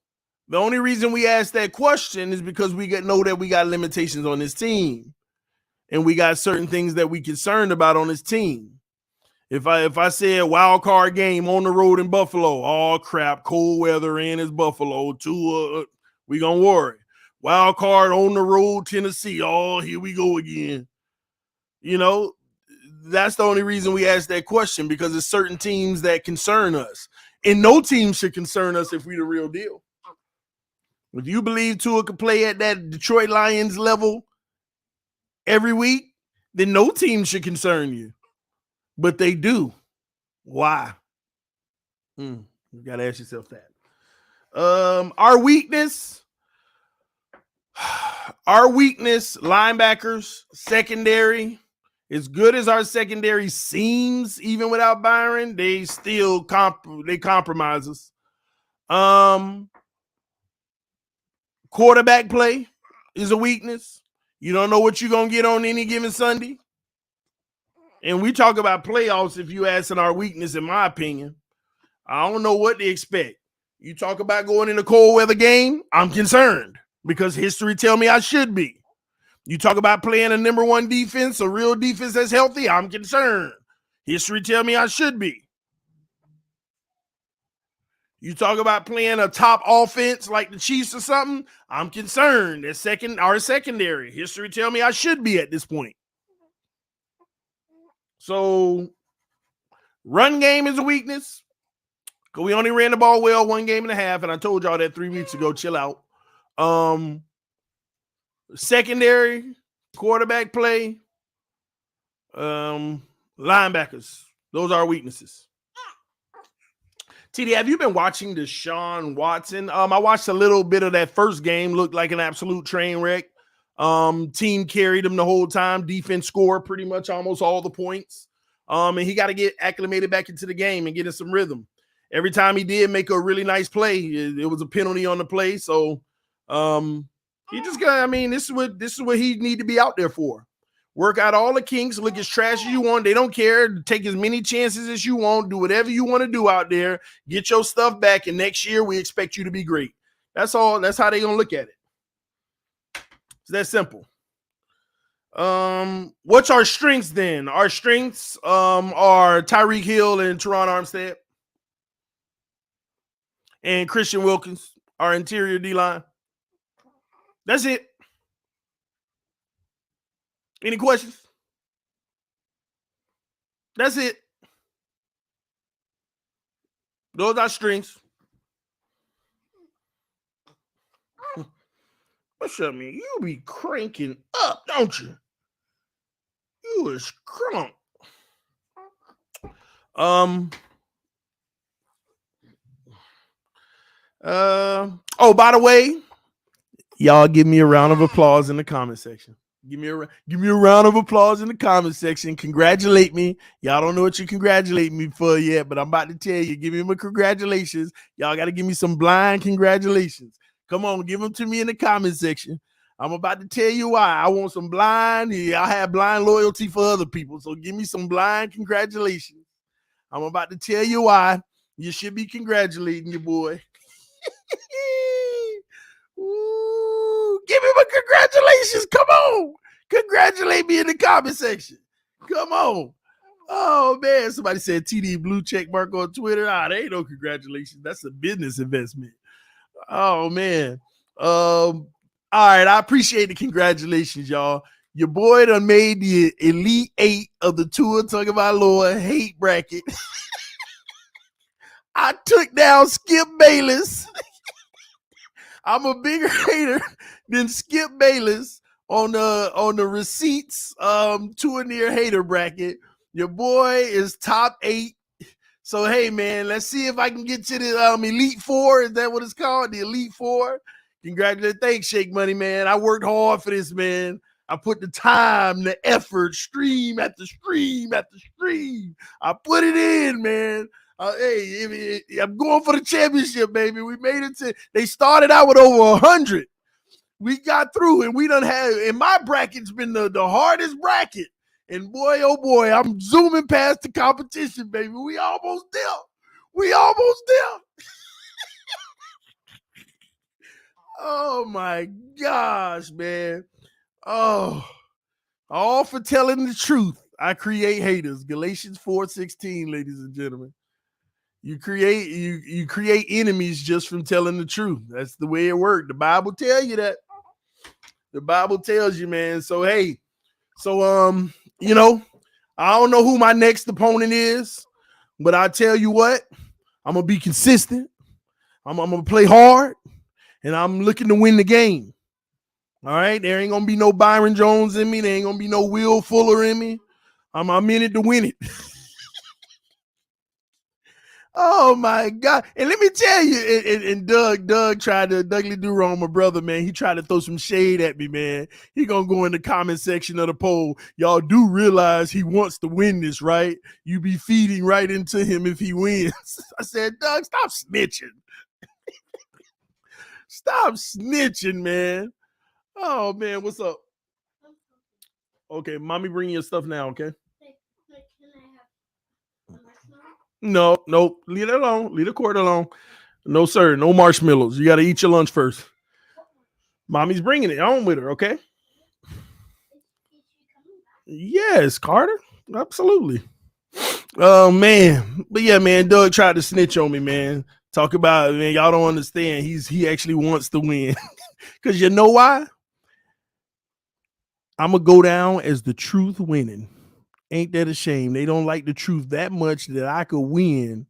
the only reason we ask that question is because we know that we got limitations on this team. And we got certain things that we concerned about on this team. If I said wild card game on the road in Buffalo, oh crap, cold weather and it's Buffalo, we gonna worry. Wild card on the road, Tennessee, oh, here we go again. That's the only reason we ask that question, because there's certain teams that concern us. And no team should concern us if we the real deal. If you believe Tua could play at that Detroit Lions level every week, then no team should concern you. But they do. Why? You got to ask yourself that. Our weakness, linebackers, secondary. As good as our secondary seems, even without Byron, they still compromise us. Quarterback play is a weakness. You don't know what you're going to get on any given Sunday. And we talk about playoffs if you asking our weakness, in my opinion. I don't know what to expect. You talk about going in a cold weather game, I'm concerned because history tell me I should be. You talk about playing a number 1 defense, a real defense that's healthy, I'm concerned. History tell me I should be. You talk about playing a top offense like the Chiefs or something, I'm concerned. Our secondary. History tell me I should be at this point. So Run game is a weakness. Because we only ran the ball well 1.5 games, and I told y'all that 3 weeks ago. Chill out. Secondary, quarterback play, linebackers. Those are our weaknesses. TD, have you been watching Deshaun Watson? I watched a little bit of that first game. Looked like an absolute train wreck. Team carried him the whole time. Defense scored pretty much almost all the points. And he got to get acclimated back into the game and get in some rhythm. Every time he did make a really nice play, it was a penalty on the play. So he just got, I mean, this is what he need to be out there for. Work out all the kinks, look as trash as you want. They don't care. Take as many chances as you want. Do whatever you want to do out there. Get your stuff back, and next year we expect you to be great. That's all. That's how they're going to look at it. It's that simple. What's our strengths then? Our strengths are Tyreek Hill and Teron Armstead and Christian Wilkins, our interior D-line. That's it. Any questions? That's it. Those are strengths. What's up, man? You be cranking up, don't you? You is crunk. Oh, by the way, y'all give me a round of applause in the comment section. Give me a round of applause in the comment section. Congratulate me. Y'all don't know what you congratulate me for yet, but I'm about to tell you. Give me my congratulations. Y'all got to give me some blind congratulations. Come on, give them to me in the comment section. I'm about to tell you why. I want some blind. I have blind loyalty for other people, so give me some blind congratulations. I'm about to tell you why you should be congratulating your boy. Ooh, give me my congratulations. Come on. Congratulate me in the comment section. Come on. Oh, man. Somebody said TD blue check mark on Twitter. There ain't no congratulations. That's a business investment. Oh, man. All right. I appreciate the congratulations, y'all. Your boy done made the Elite 8 of the Tua Tagovailoa hate bracket. I took down Skip Bayless. I'm a bigger hater than Skip Bayless on the receipts Tua near hater bracket. Your boy is top 8. So hey man, let's see if I can get to the Elite 4. Is that what it's called? The Elite 4. Congratulations. Thanks, Shake Money, man. I worked hard for this, man. I put the time, the effort, stream after stream after stream. I put it in, man. Hey, I'm going for the championship, baby. We made it to. They started out with over 100. We got through, and we done had. And my bracket's been the hardest bracket. And boy, oh boy, I'm zooming past the competition, baby. We almost there. We almost there. Oh my gosh, man. Oh, all for telling the truth. I create haters. Galatians 4:16, ladies and gentlemen. You create enemies just from telling the truth. That's the way it works. The Bible tells you that. The Bible tells you, man. So hey, you know, I don't know who my next opponent is, but I tell you what, I'm gonna be consistent. I'm gonna play hard, and I'm looking to win the game. All right, there ain't gonna be no Byron Jones in me. There ain't gonna be no Will Fuller in me. I'm in it to win it. Oh my God. And let me tell you, and Doug tried to, Dougley Durham, my brother, man, he tried to throw some shade at me, man. He gonna go in the comment section of the poll. Y'all do realize he wants to win this, right? You be feeding right into him if he wins. I said, Doug, stop snitching. Stop snitching, man. Oh man, what's up? Okay, mommy bring your stuff now, okay? No, leave it alone. Leave the cord alone. No, sir. No marshmallows. You got to eat your lunch first. Mommy's bringing it on with her, okay? Yes, Carter. Absolutely. Oh, man. But yeah, man, Doug tried to snitch on me, man. Talk about, man, y'all don't understand. He actually wants to win. Because you know why? I'm going to go down as the truth winning. Ain't that a shame? They don't like the truth that much that I could win.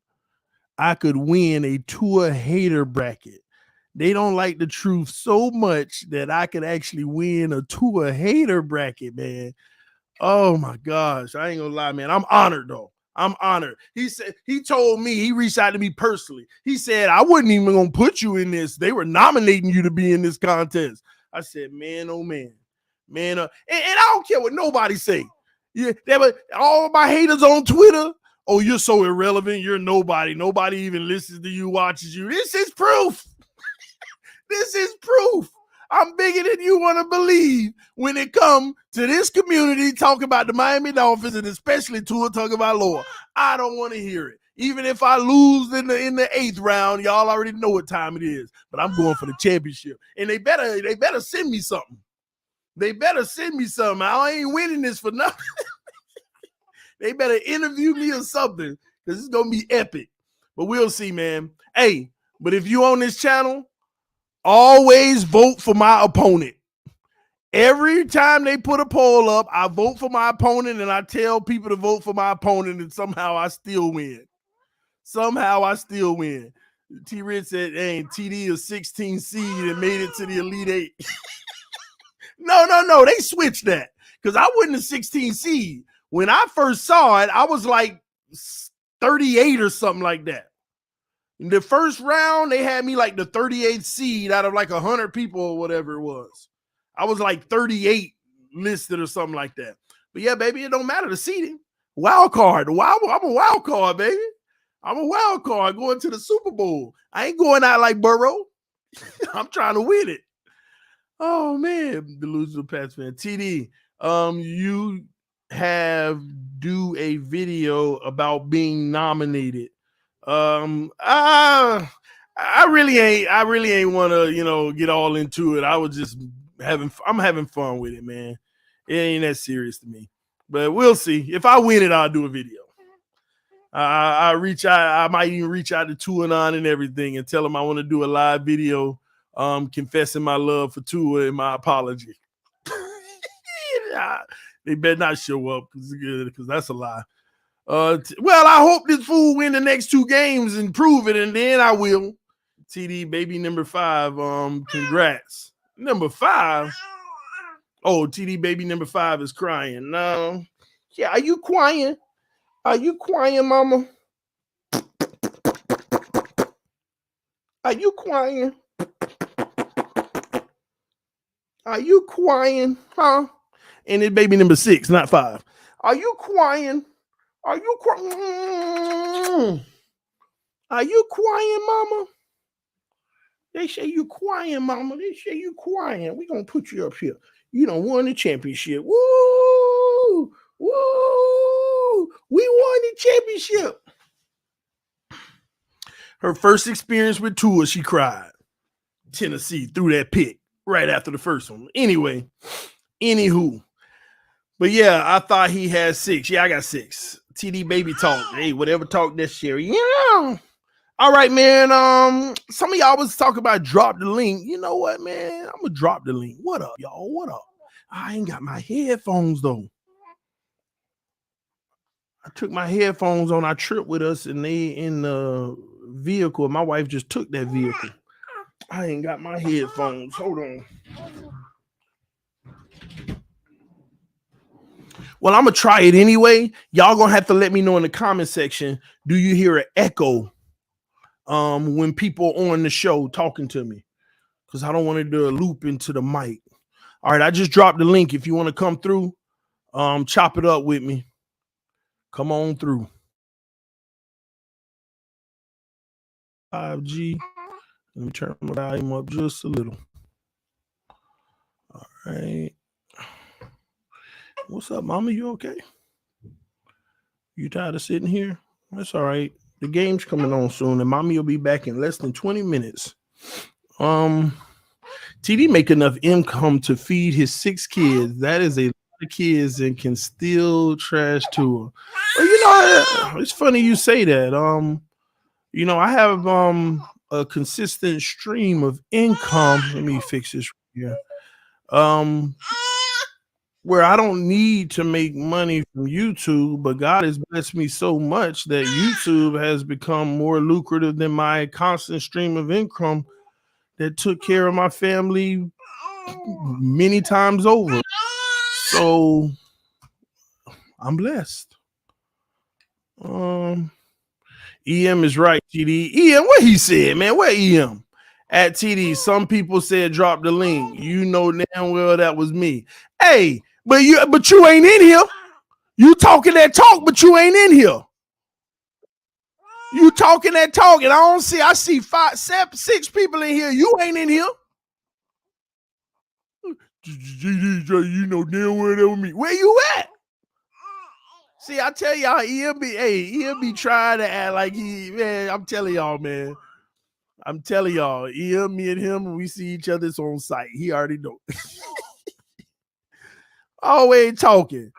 I could win a Tua hater bracket. They don't like the truth so much that I could actually win a Tua hater bracket, man. Oh my gosh. I ain't gonna lie, man. I'm honored though. I'm honored. He told me, he reached out to me personally. He said, I wasn't even gonna put you in this. They were nominating you to be in this contest. I said, man, oh man. Man, and I don't care what nobody say. Yeah, all my haters on Twitter. Oh, you're so irrelevant. You're nobody. Nobody even listens to you, watches you. This is proof. This is proof. I'm bigger than you want to believe when it comes to this community talking about the Miami Dolphins and especially Tua talking about Lord. I don't want to hear it. Even if I lose in the 8th round, y'all already know what time it is. But I'm going for the championship. And they better send me something. They better send me something. I ain't winning this for nothing. They better interview me or something because it's going to be epic. But we'll see, man. Hey, but if you on this channel, always vote for my opponent. Every time they put a poll up, I vote for my opponent and I tell people to vote for my opponent and somehow I still win. Somehow I still win. T-Rich said, hey, TD is 16 seed and made it to the Elite 8. No. They switched that because I wasn't a 16 seed. When I first saw it, I was like 38 or something like that. In the first round, they had me like the 38th seed out of like 100 people or whatever it was. I was like 38 listed or something like that. But yeah, baby, it don't matter the seeding. Wild card. I'm a wild card, baby. I'm a wild card going to the Super Bowl. I ain't going out like Burrow. I'm trying to win it. Oh, man. Delusional Pats fan. TD, you do a video about being nominated. I really ain't want to, get all into it. I was just I'm having fun with it, man. It ain't that serious to me, but we'll see. If I win it, I'll do a video. I reach out. I might even reach out to Tua and everything and tell them I want to do a live video, confessing my love for Tua and my apology. They better not show up because that's a lie. Well, I hope this fool win the next 2 games and prove it, and then I will. TD baby number 5. Congrats. Number 5. Oh, TD baby number 5 is crying. No. Yeah, are you crying? Are you crying, mama? Are you crying? Are you crying? Huh? And it's baby number 6, not 5. Are you crying? Are you crying? Are you crying, mama? They say you crying, mama. They say you crying. We're going to put you up here. You done won the championship. Woo! Woo! We won the championship. Her first experience with Tua, she cried. Tennessee threw that pick right after the first one. Anyway, anywho. But yeah, I thought he had 6. Yeah, I got 6. TD baby talk. Hey, whatever talk necessary. Yeah. All right, man. Some of y'all was talking about drop the link. You know what, man? I'm gonna drop the link. What up, y'all? What up? I ain't got my headphones though. I took my headphones on our trip with us, and they in the vehicle. My wife just took that vehicle. I ain't got my headphones. Hold on. Well, I'm gonna try it anyway. Y'all gonna have to let me know in the comment section. Do you hear an echo when people on the show talking to me? Because I don't want it to loop into the mic. All right, I just dropped the link. If you want to come through, chop it up with me. Come on through. 5G. Let me turn my volume up just a little. All right. What's up, mama? You okay? You tired of sitting here? That's all right. The game's coming on soon, and mommy will be back in less than 20 minutes. TD make enough income to feed his 6 kids. That is a lot of kids and can still trash Tua. Well, it's funny you say that. I have a consistent stream of income. Let me fix this right here. where I don't need to make money from YouTube, but God has blessed me so much that YouTube has become more lucrative than my constant stream of income that took care of my family many times over. So I'm blessed. EM is right, TD. EM, what he said, man? Where EM? At TD, some people said drop the link. You know damn well that was me. Hey, but you ain't in here. You talking that talk, but you ain't in here. You talking that talk, and I see 5, 7, 6 people in here. You ain't in here. You know damn well that was me. Where you at? See, I tell y'all, he'll be trying to act like man, I'm telling y'all, man. I'm telling y'all, me and him, when we see each other on site, he already know. Always talking.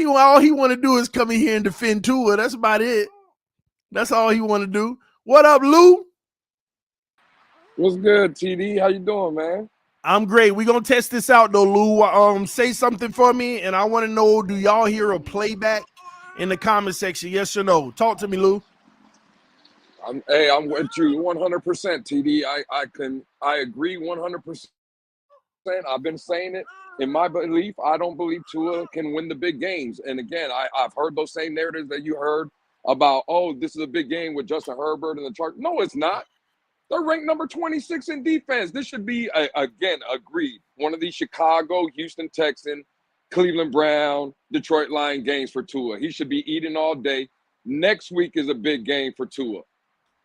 All he want to do is come in here and defend Tua. That's about it. That's all he want to do. What up, Lou? What's good, TD? How you doing, man? I'm great. We're going to test this out, though, Lou. Say something for me, and I want to know, do y'all hear a playback in the comment section? Yes or no? Talk to me, Lou. I'm with you 100%, TD. I agree 100%. I've been saying it. In my belief, I don't believe Tua can win the big games. And again, I've heard those same narratives that you heard about, oh, this is a big game with Justin Herbert and the Chargers. No, it's not. They're ranked number 26 in defense. This should be, again, agreed, one of these Chicago, Houston Texan, Cleveland Brown, Detroit Lion games for Tua. He should be eating all day. Next week is a big game for Tua.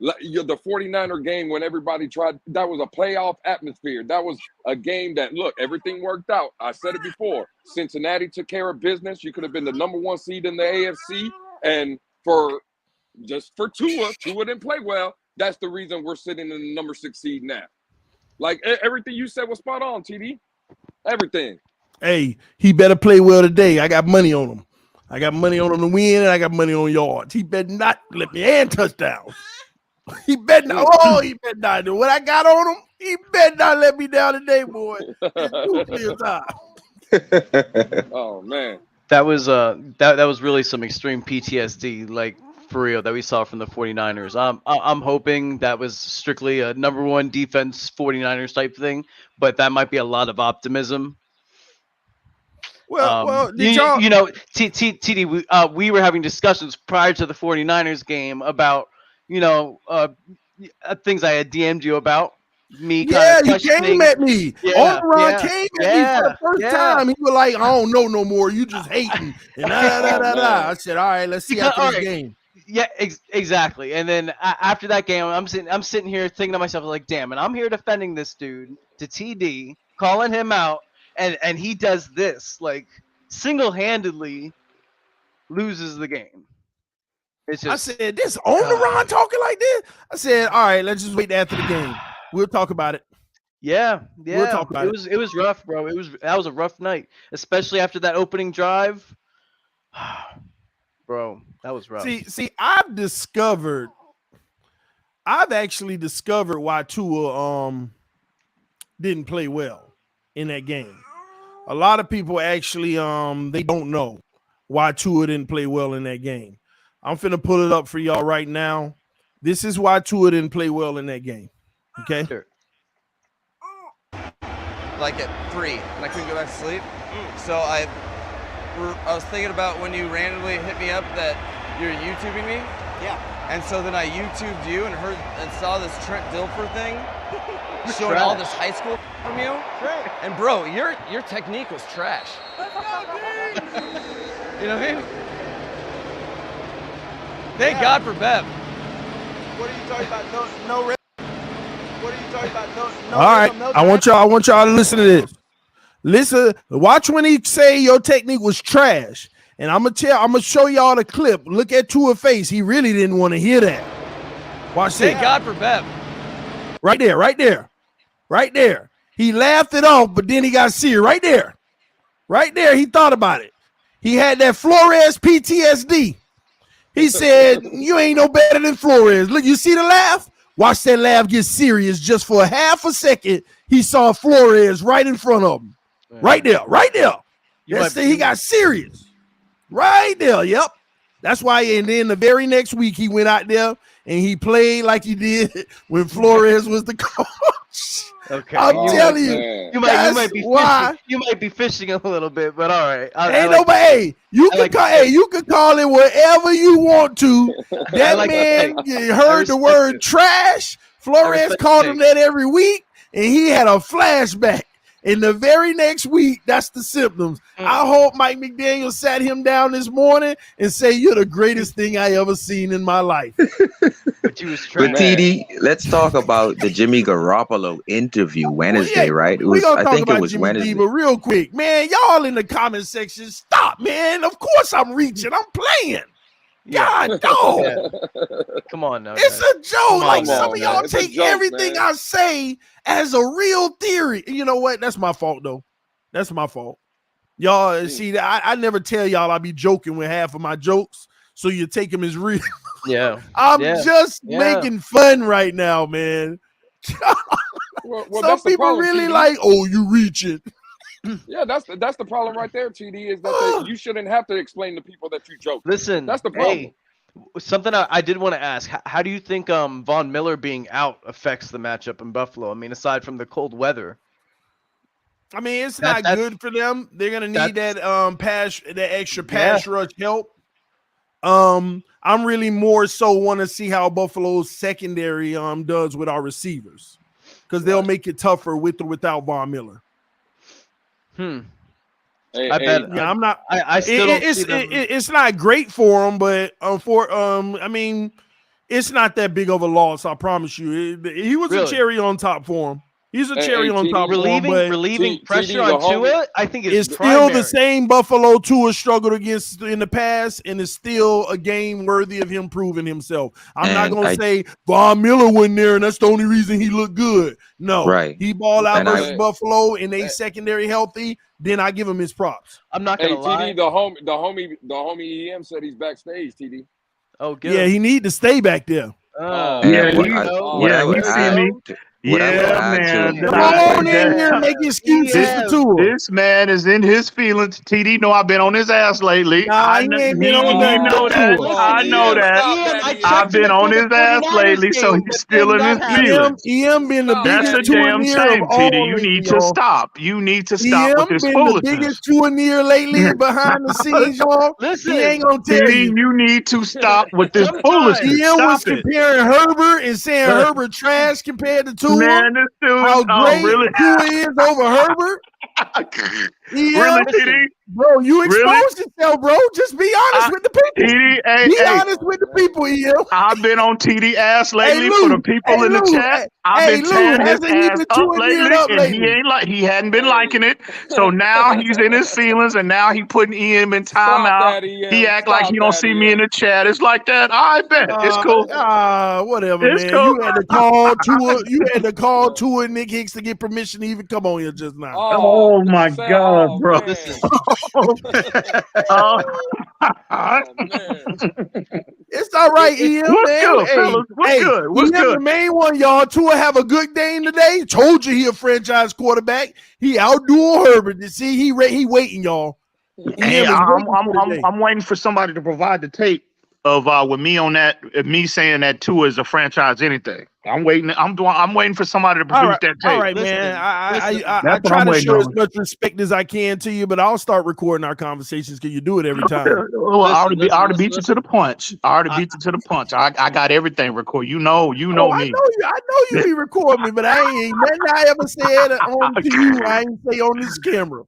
The 49er game, when everybody tried, that was a playoff atmosphere. That was a game that, look, everything worked out. I said it before. Cincinnati took care of business. You could have been the number 1 seed in the AFC. And for Tua didn't play well. That's the reason we're sitting in the number 6 seed now. Like, everything you said was spot on, TD. Everything. Hey, he better play well today. I got money on him. I got money on him to win, and I got money on yards. He better not let me and touchdowns. He better not. Oh, he better not do what I got on him. He better not let me down today, boy. Oh man, that was that was really some extreme PTSD, like for real, that we saw from the 49ers. I'm hoping that was strictly a number 1 defense 49ers type thing, but that might be a lot of optimism. Well, you know, TD, we were having discussions prior to the 49ers game about, things I had DM'd you about. Me kind of you came at me. Came at me for the first time. He was like, I don't know no more. You just hating. And I said, all right, let's see after this game. Yeah, exactly. And then after that game, I'm sitting here thinking to myself, like, damn, and I'm here defending this dude to TD, calling him out, and he does this, like, single-handedly loses the game. It's just, I said, this on the Ron talking like this? I said, all right, let's just wait after the game. We'll talk about it. Yeah. We'll talk about it. It was rough, bro. That was a rough night, especially after that opening drive. Bro, that was rough. See, I've actually discovered why Tua didn't play well in that game. A lot of people actually they don't know why Tua didn't play well in that game. I'm finna pull it up for y'all right now. This is why Tua didn't play well in that game. Okay. Sure. Like at 3, and I couldn't go back to sleep. So I was thinking about when you randomly hit me up that you're YouTubing me. Yeah. And so then I YouTubed you and saw this Trent Dilfer thing showing all this high school from you. Great. And bro, your technique was trash. You know what I mean? Thank God for Bev. What are you talking about? No rhythm. What are you talking about? No all right. No I want y'all to listen to this. Listen, watch when he say your technique was trash. And I'm gonna show y'all the clip. Look at Tua's face. He really didn't want to hear that. Watch Thank God for Bev. Right there. He laughed it off, but then he got serious. Right there. He thought about it. He had that Flores PTSD. He said, you ain't no better than Flores. Look, you see the laugh? Watch that laugh get serious. Just for a half a second, he saw Flores right in front of him. Right there. He got serious. Right there. Yep. That's why. And then the very next week, he went out there and he played like he did when Flores was the coach. Okay. I'm telling man. you You might be fishing a little bit, but all right. You can call it whatever you want to. That man heard the word trash. Flores called him that every week, and he had a flashback. And the very next week, that's the symptoms. I hope Mike McDaniel sat him down this morning and say, "You're the greatest thing I ever seen in my life." But TD, let's talk about the Jimmy Garoppolo interview Wednesday, right? We're gonna talk about Jimmy Wednesday. But real quick, man, y'all in the comment section, stop, man. Of course I'm reaching. I'm playing. God, dog. Yeah. Come on now. It's guys. a joke. Like some of man. y'all It's a take joke, everything man. I say as a real theory. You know what? That's my fault, though. That's my fault. Y'all see, I never tell y'all I be joking with half of my jokes, so you take them as real. Yeah. I'm just making fun right now, man. Well, Some that's the people problem, really TD. like, oh, you reaching. Yeah, that's the problem right there, TD, is that you shouldn't have to explain to people that you joke. Listen, That's the problem. Hey, something I did want to ask. How do you think Von Miller being out affects the matchup in Buffalo? I mean, aside from the cold weather. I mean, it's not good for them. They're gonna need that extra pass rush help. I'm really more so want to see how Buffalo's secondary does with our receivers, because they'll make it tougher with or without Von Miller. I'm not. I still don't see them. It's not great for them, but I mean, it's not that big of a loss. I promise you. He was a cherry on top for him. He's a cherry on top. Relieving pressure on Tua, I think it's still the same Buffalo Tua struggled against in the past, and it's still a game worthy of him proving himself. I'm not going to say Von Miller wasn't there, and that's the only reason he looked good. No, he balled out versus Buffalo, and they secondary healthy. Then I give him his props. I'm not going to lie. TD, the homie EM said he's backstage. TD. Oh, good. Yeah, he need to stay back there. He see me. Man. Come on in here and make excuses for Tua. This man is in his feelings. TD know I've been on his ass lately. I know that. I know that. I've been on his ass lately, so he's still in his feelings. EM been the biggest That's a damn shame, TD. You need to stop. You need to stop with this foolishness. The biggest Tua lately behind the scenes, y'all. Listen, he ain't gonna tell TD, you need to stop with this foolishness. EM was comparing Herbert and saying Herbert trash compared to Tua. Man, this dude, how great really? Tua is over Herbert. Really, TD? Bro, you exposed yourself, bro. Just be honest with the people. TD, be honest with the people, EM. I've been on TD ass lately for the people in the chat. I've been tearing his ass up lately, and he hadn't been liking it. So now he's in his feelings, and now he putting EM in timeout. He act like he don't see me in the chat. It's like that. I bet it's cool. Whatever, it's man. Cool. You had to call Tua and Nick Hicks to get permission to even come on here just now. Oh my God, bro. It's all right, EM. What's good, fellas? What's good? What's good? The main one, y'all. Tua have a good game today. Told you he a franchise quarterback. He outdoing Herbert. See, he waiting, y'all. Hey, I'm waiting for somebody to provide the tape of with me on that. Me saying that Tua is a franchise anything. I'm waiting. I'm waiting for somebody to produce that tape. All right, man. I try to show as much respect as I can to you, but I'll start recording our conversations because you do it every time. Well, I already beat you to the punch. I got everything recorded. You know me. I know you be recording me, but I ain't nothing I ever said on to you. I ain't say on this camera.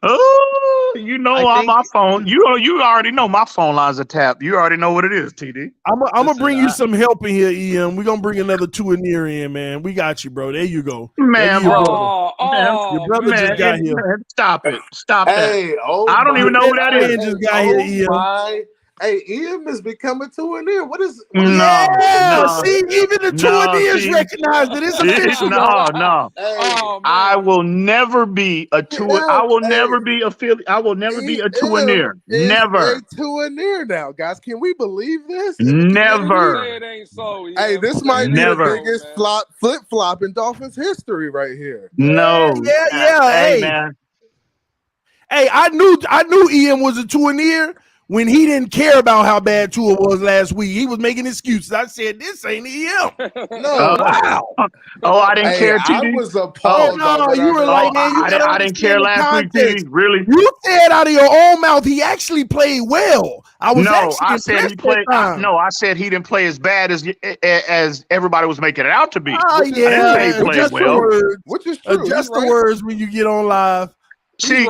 Oh, on my phone. You already know my phone lines are tapped. You already know what it is, TD. I'm gonna bring you some help in here, EM. We're gonna bring another Tua near in, man. We got you, bro. There you go. Man, your brother just got here. Man, stop it. Stop that. I don't even know who that is. Just got here, EM. Hey, EM is becoming Tua near. What is? No. See, even the Tua nears recognize that it's official. No. I will never be a Tua. I will never be a Philly. I will never be a Tua near. Never. Tua near now, guys. Can we believe this? Never. It ain't so. Hey, this might be the biggest flip flop in Dolphins history right here. No. Yeah. Hey, man. Hey, I knew Ian was a Tuanier when he didn't care about how bad Tua was last week. He was making excuses. I said, this ain't Ian. No, Wow. Oh, I didn't care, I TD. was appalled. No, you were like, man, you gotta I didn't care understand the last week, context. TD. Really? You said out of your own mouth he actually played well. I said he played. I said he didn't play as bad as everybody was making it out to be. Oh, yeah. I didn't say he played well. Words. Which is true. Adjust the words when you get on live. See,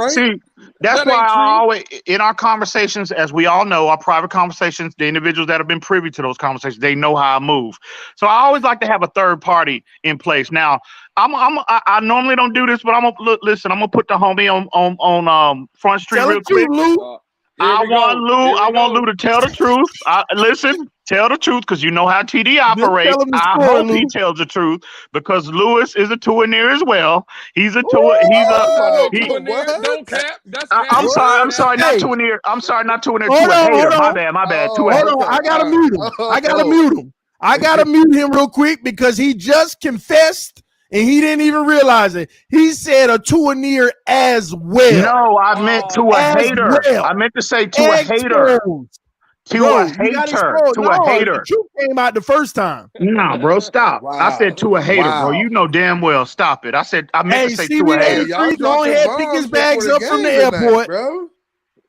that's why I always, in our conversations, as we all know, our private conversations, the individuals that have been privy to those conversations, they know how I move. So I always like to have a third party in place. Now, I normally don't do this, but I'm gonna put the homie on Front Street real quick. Lou. I want Lou to tell the truth. Listen, tell the truth, because you know how TD operates. I hope he tells the truth, because Lewis is a Tuanier as well. He's a Tua. Don't cap. That's cap. I'm sorry, not Tuanier. I'm sorry, not Tuanier. Tua hater. My bad. Tua hater. Hold on, I gotta mute him. I gotta mute him real quick, because he just confessed and he didn't even realize it. He said a Tuanier as well. No, I meant Tua hater. Well. I meant to say Tua hater. To a hater. The truth came out the first time. Nah, bro, stop. Wow. I said to a hater, bro. You know damn well. Stop it. I meant to say to a hater. Go ahead, pick his bags up from the airport, bro.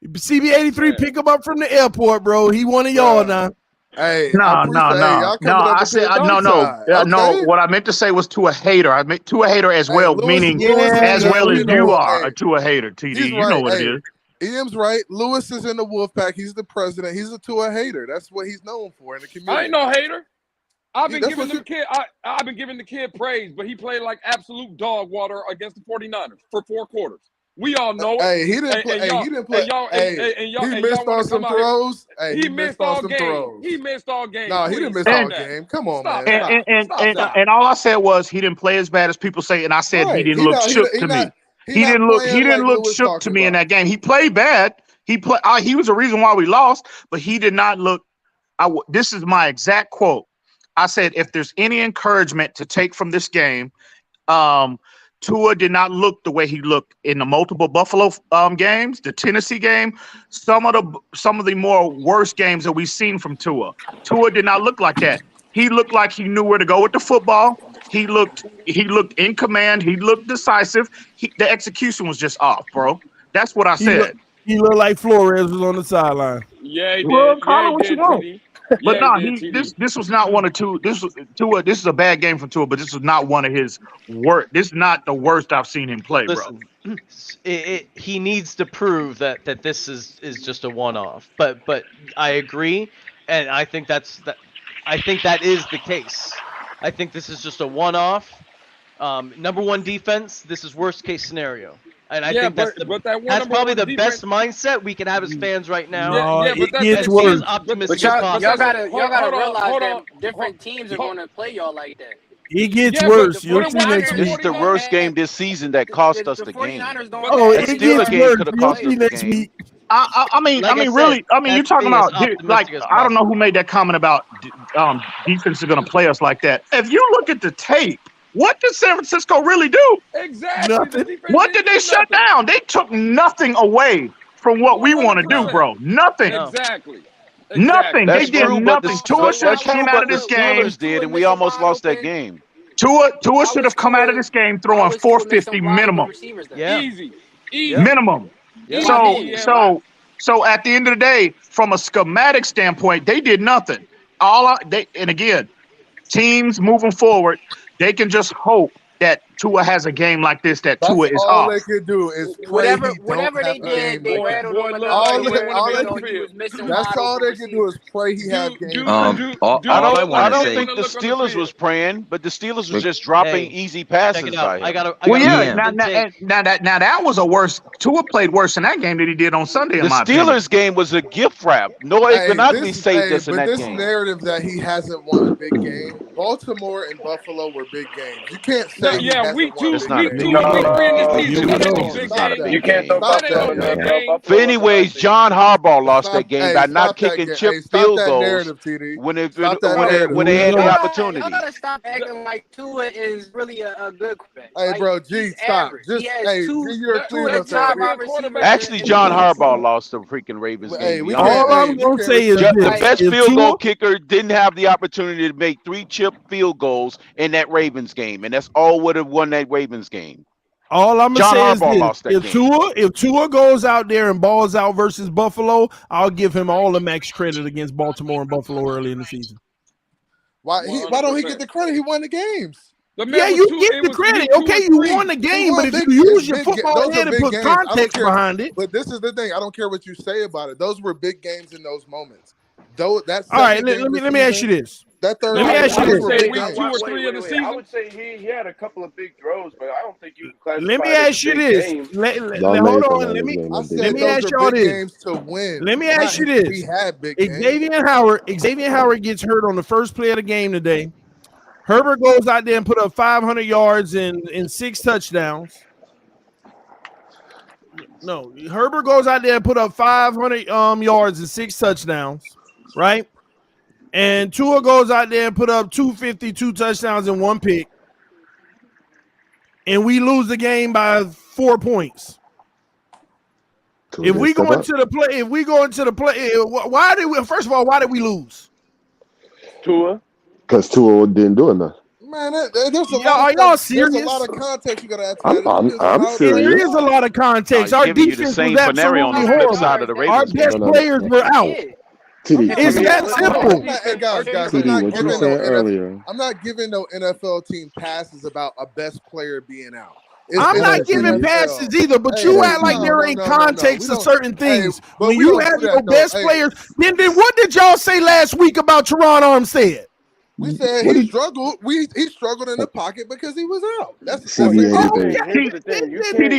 CB83, pick him up from the airport, bro. He one of y'all now. Hey, no. I said no. What I meant to say was to a hater. I meant to a hater as well, meaning as well as you are to a hater. TD, you know what it is. Ian's right. Lewis is in the Wolfpack. He's the president. He's a Tua hater. That's what he's known for in the community. I ain't no hater. I've been giving the kid praise, but he played like absolute dog water against the 49ers for 4 quarters. We all know it. Hey, he didn't play. He didn't play. He missed on some throws. He missed all game. He missed all game. No, he didn't miss all game. Come on, man. And all I said was he didn't play as bad as people say, and I said he didn't look shook to me. He didn't look shook to me in that game. He played bad. He was the reason why we lost, but he did not look. This is my exact quote. I said, if there's any encouragement to take from this game, Tua did not look the way he looked in the multiple Buffalo games, the Tennessee game, some of the more worst games that we've seen from Tua. Tua did not look like that. He looked like he knew where to go with the football. He looked in command. He looked decisive. The execution was just off, bro. That's what I said. He looked like Flores was on the sideline. Yeah, he did. Well, call it what you want. But this was not one of two. This was Tua. This is a bad game for Tua, but this was not one of his worst. This is not the worst I've seen him play, bro. He needs to prove that this is just a one-off. But I agree, and I think that is the case. I think this is just a one-off. Number one defense. This is worst case scenario. And I think that's probably the best mindset we can have as fans right now. It gets worse. But y'all gotta realize that different teams are going to play y'all like that. It gets worse. You'll see next week. This is the worst game this season that cost us the game. It gets worse. You'll see next week. I mean, you're talking about like I don't know who made that comment about defense is going to play us like that. If you look at the tape. What did San Francisco really do? Exactly. Nothing. What did they shut down? They took nothing away from what we want to do, bro. Nothing. Exactly. Nothing. They did nothing. Tua should have came out of this game. Did, and we almost lost that game. Tua should have come out of this game throwing 450 minimum. Yeah. Easy. Minimum. Yeah. So at the end of the day, from a schematic standpoint, they did nothing. And again, teams moving forward. They can just hope that Tua has a game like this. Tua is off. All they can do is pray whatever they did. They rattled him. That's all they can do is pray he has game. I don't think the Steelers was praying, but the Steelers was just dropping easy passes by him. Now that was a worse. Tua played worse in that game than he did on Sunday. The Steelers game was a gift wrap. Noah Benogany saved us in that game. But this narrative that he hasn't won a big game, Baltimore and Buffalo were big games. You can't say he hasn't week two, That's not a week big two, game. week three in the Week season. two in That the ain't no season big is not a game. big You can't game. throw That ain't no Buffalo. big game. But anyways, John Harbaugh lost that game by not Stop that. kicking chip Stop field that goals narrative, TD. when they Stop that when narrative. they had the Y'all opportunity. gotta stop acting like Tua is really a good quarterback. Hey, Like, bro, G, he's stop. average. Just He has G, two you're a of Cleveland the fan. top wide receivers Actually, in John the league. Harbaugh lost the freaking Ravens Hey, game. we Be can't. honest. All I'm Hey, we gonna can't say is respect The this: best if field Tua, goal kicker didn't have the opportunity to make 3 chip field goals in that Ravens game, and that's all would have won that Ravens game. all I'm gonna John say is Harbaugh this: lost that game. if Tua goes out there and balls out versus Buffalo, I'll give him all the max credit against Baltimore and Buffalo early in the season. Why don't he get the credit? He won the games. Yeah, you get the credit. Okay, you won the game, but if you use your football head and put context behind it. But this is the thing. I don't care what you say about it. Those were big games in those moments. Though that's all right. Let me ask you this. That third. Let me ask you this. Week 2 or 3 of the season. I would say he had a couple of big throws, but I don't think you can classify. Let me it as ask a you big this. game. Hold on. Let me ask y'all this. Games to win. Let me ask you this. We had big Xavier Howard gets hurt on the first play of the game today. Herbert goes out there and put up 500 yards and 6 touchdowns. No, Herbert goes out there and put up 500 yards and 6 touchdowns, right? And Tua goes out there and put up 250, 2 touchdowns and 1 pick. And we lose the game by 4 points. If we go into the play, why did we? First of all, why did we lose? Tua. Because Tua didn't do enough. Man, there's a are y'all serious? There's a lot of context you gotta add to that. I'm serious. There is a lot of context. Our defense was absolutely horrible. Our best players were out. TD, It's that simple. Hey, guys, TD, what you said earlier. I'm not giving no NFL team passes about a best player being out. I'm not giving passes either, but you act like there ain't context to certain things. When you have your best players, then what did y'all say last week about Teron Armstead? We said he struggled. He struggled in the pocket because he was out. That's TD,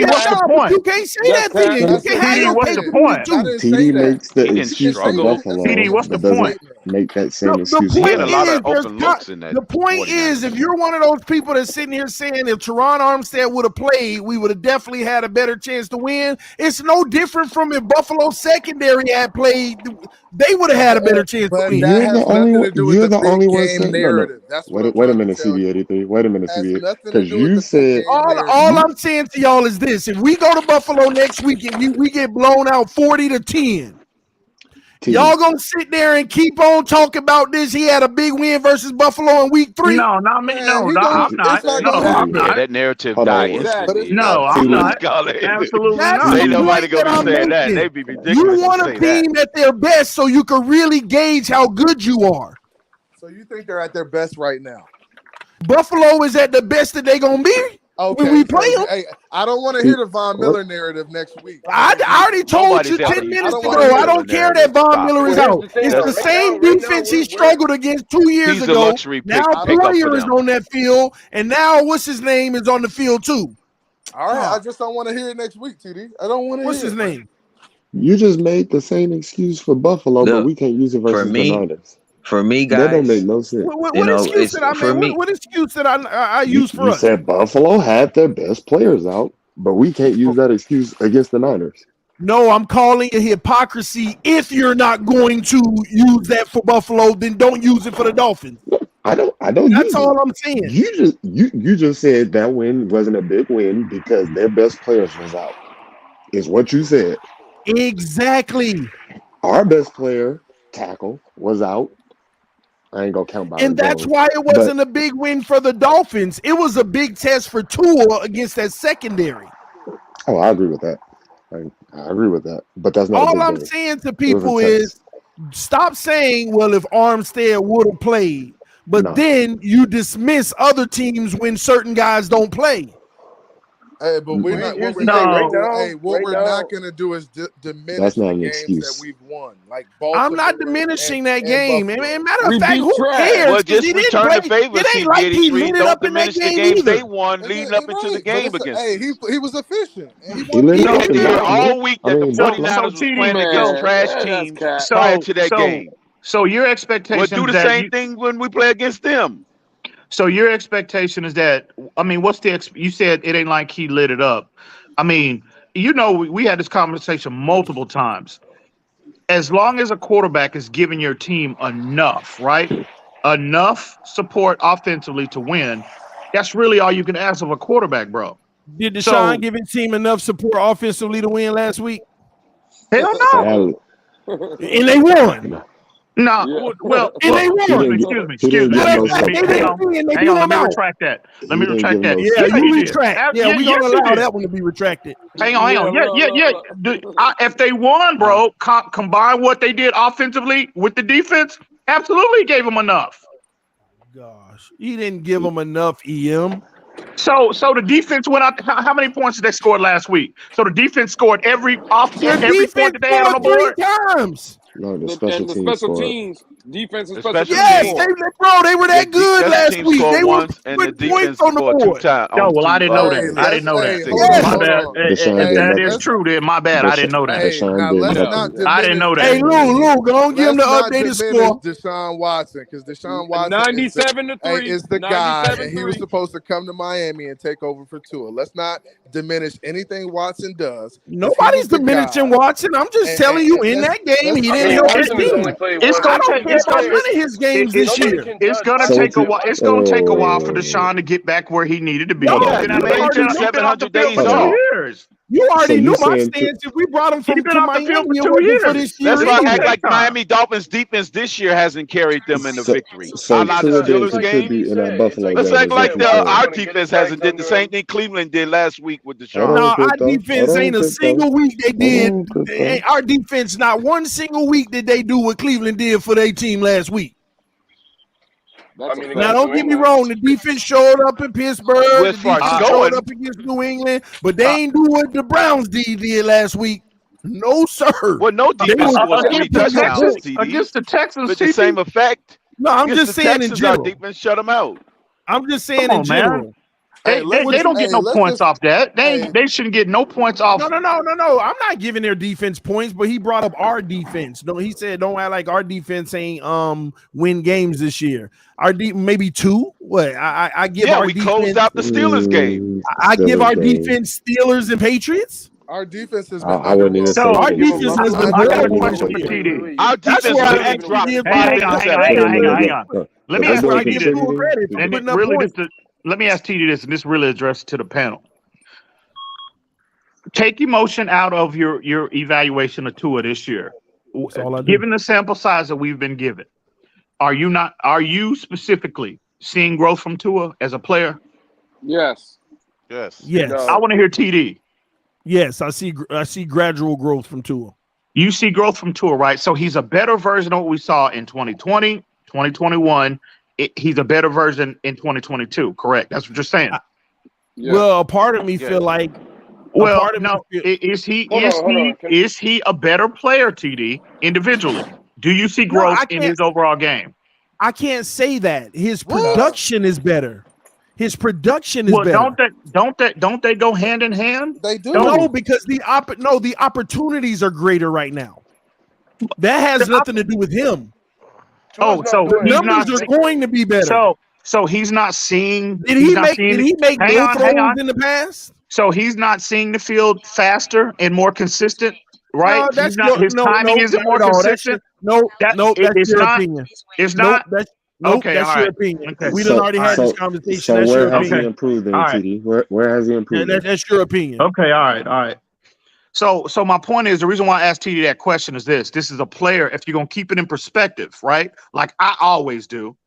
what's the point? You can't say that thing. You can't have your what's the point? TD makes the excuse for Buffalo. TD, what's the point? Make that same excuse. He had a lot of open looks in that. The point is, if you're one of those people that's sitting here saying if Teron Armstead would have played, we would have definitely had a better chance to win. It's no different from if Buffalo secondary had played. They would have had a better chance to win. You're the only one saying narrative. Wait a minute, CB83. Wait a minute, CB. Because you said all I'm saying to y'all is this: if we go to Buffalo next week and we get blown out 40-10. Y'all gonna sit there and keep on talking about this? He had a big win versus Buffalo in week 3. No, not me. No, I'm not. I'm not. That narrative died instantly. No, I'm not. Absolutely not. Ain't nobody gonna be saying that. They be ridiculous. You want a team at their best so you can really gauge how good you are. So you think they're at their best right now? Buffalo is at the best that they gonna be when we play them. Hey, I don't want to hear the Von Miller narrative next week. I already told you 10 minutes ago. I don't care that Von Miller is out. It's the same defense he struggled against 2 years ago. Now Poyer is on that field, and now what's his name is on the field too. All right, I just don't want to hear it next week, TD. I don't want to. What's his name? You just made the same excuse for Buffalo, but we can't use it versus the Niners. For me, guys, that don't make no sense. What excuse did I make? What excuse did I use for us? You said Buffalo had their best players out, but we can't use that excuse against the Niners. No, I'm calling it hypocrisy. If you're not going to use that for Buffalo, then don't use it for the Dolphins. I don't. That's all I'm saying. You just said that win wasn't a big win because their best players was out. Is what you said. Exactly. Our best player, tackle, was out. I ain't gonna count by. And that's why it wasn't a big win for the Dolphins. It was a big test for Tua against that secondary. Oh, I agree with that. I agree with that. But that's not all I'm saying to people is stop saying, well, if Armstead would have played, but then you dismiss other teams when certain guys don't play. Hey, but we're not. What we're not going to do is diminish the games that we've won. Like Baltimore, I'm not diminishing that game. Matter of fact, who cares? Well, just return the favor. It ain't like he lit it up in that the game games either. they won leading up into the game against. Hey, he was efficient. All week that the 49ers was playing against trash teams prior to that game. So your expectations we'll do the same thing when we play against them. So your expectation is that, I mean, you said it ain't like he lit it up. I mean, we had this conversation multiple times. As long as a quarterback is giving your team enough, right? Enough support offensively to win, that's really all you can ask of a quarterback, bro. Did Deshaun give his team enough support offensively to win last week? Hell no. And they won. No, well, excuse me. Hang on, let me retract that. Yeah, you retract. Yeah, we're gonna allow that one to be retracted. Hang on. Yeah. If they won, bro, combine what they did offensively with the defense, absolutely gave them enough. Gosh, he didn't give them enough, EM. So the defense went out. How many points did they score last week? So the defense scored every point that they had on the board. 3 times. No, the special teams. Defense and special teams. Yes, they were that good last week. They were putting points on the board. No, well, I didn't know that. I didn't know that. My bad. That is true. Then my bad. I didn't know that. I didn't know that. Hey, Lou, go on, give him the updated score. Deshaun Watson, because Deshaun Watson 97-3 is the guy, and he was supposed to come to Miami and take over for Tua. Let's not diminish anything Watson does. Nobody's diminishing Watson. I'm just telling you, in that game, he didn't help his team. It's going to take one of his games this year. It's going to take a while. It's going to take a while for Deshaun to get back where he needed to be. You already knew my stance. If we brought him from Miami for this year, that's why I act like Miami Dolphins defense this year hasn't carried them in the victory. Let's act like our defense hasn't did the same thing Cleveland did last week with Deshaun. No, our defense ain't a single week they did. Our defense, not one single week did they do what Cleveland did for their team last week. Now, don't get me wrong. The defense showed up in Pittsburgh. The defense showed up against New England, but they ain't do what the Browns did last week. No, sir. Well, no defense against the Texans with the same effect. No, I'm just saying in general. Our defense shut them out. I'm just saying in general. They don't get no points off that. They shouldn't get no points off. No. I'm not giving their defense points, but he brought up our defense. No, he said don't act like our defense ain't win games this year. Our maybe 2. What I give our defense. We closed out the Steelers game. I give our defense Steelers and Patriots. Our defense has been. I wouldn't even say our defense has been. I got a question for TD. Our defense has dropped. Hang on. Let me ask TD this. Let me ask TD this, and this really addressed to the panel. Take emotion out of your evaluation of Tua this year. Given the sample size that we've been given, are you specifically seeing growth from Tua as a player? Yes. Yes. I want to hear TD. Yes, I see gradual growth from Tua. You see growth from Tua, right? So he's a better version of what we saw in 2020, 2021. He's a better version in 2022, correct? That's what you're saying. Well, a part of me feel like. Well, no. Is he a better player, TD, individually? Do you see growth in his overall game? I can't say that. His production is better. His production is better. Don't they go hand in hand? They do. No, because the opportunities are greater right now. That has nothing to do with him. So the numbers are going to be better. So he's not seeing. Did he make no throws in the past? So he's not seeing the field faster and more consistent, right? No, his timing isn't more consistent. That's your opinion. It's not. Okay, that's your opinion. Okay. We done already had this conversation. So that's where has he improved then, TD? Where has he improved? That's your opinion. Okay, all right. So my point is, the reason why I asked TD that question is this. This is a player, if you're going to keep it in perspective, right? Like I always do.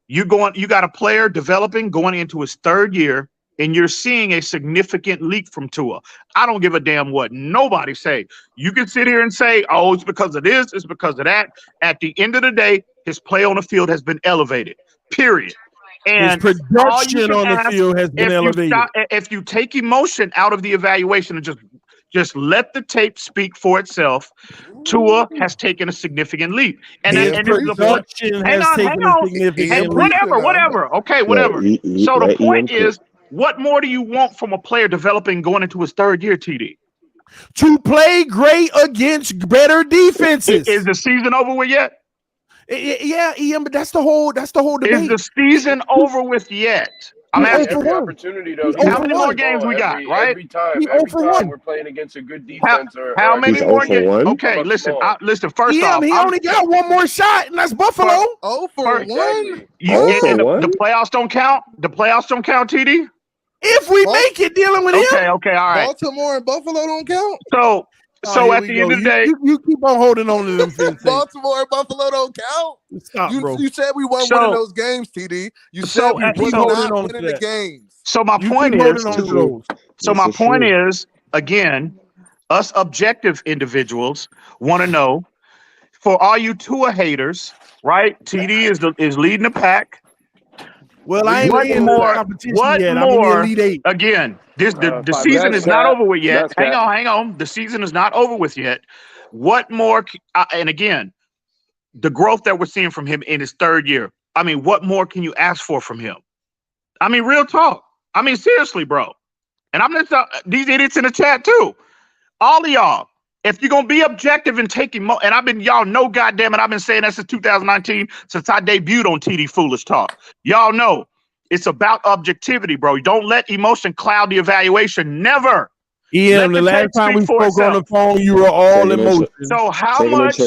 You got a player developing, going into his 3rd year, and you're seeing a significant leap from Tua. I don't give a damn what nobody say. You can sit here and say, oh, it's because of this, it's because of that. At the end of the day, his play on the field has been elevated, period. And his production on the field has been elevated. If you take emotion out of the evaluation and just let the tape speak for itself, Tua has taken a significant leap. And his production has taken a significant leap. Whatever. Okay, whatever. So the point is, what more do you want from a player developing going into his 3rd year, TD? To play great against better defenses. Is the season over with yet? Yeah, Ian, but that's the whole debate. Is the season over with yet? I'm asking every opportunity though. How many more games we got? Right? Every time we're playing against a good defense. How many more games? Okay, listen. First off, he only got one more shot, and that's Buffalo. 0 for 1. The playoffs don't count. The playoffs don't count, TD. If we make it dealing with him. Okay, all right. Baltimore and Buffalo don't count. So at the end of the day, you keep on holding on to them things. Baltimore and Buffalo don't count. Stop, bro. You said we weren't winning those games, TD. You said we were not winning the games. So my point is, again, us objective individuals want to know, for all you Tua haters, right? TD is leading the pack. Well, I ain't what more? Again, the season is not over with yet. Hang on. The season is not over with yet. What more? And again, the growth that we're seeing from him in his third year. I mean, what more can you ask for from him? I mean, real talk. I mean, seriously, bro. And I'm just these idiots in the chat too. All of y'all, if you're gonna be objective and taking and y'all know, goddamn it, I've been saying that since 2019, since I debuted on TD Foolish Talk. Y'all know it's about objectivity, bro. Don't let emotion cloud the evaluation. Never. Ian, the last time we spoke on the phone, you were all emotion. So how much?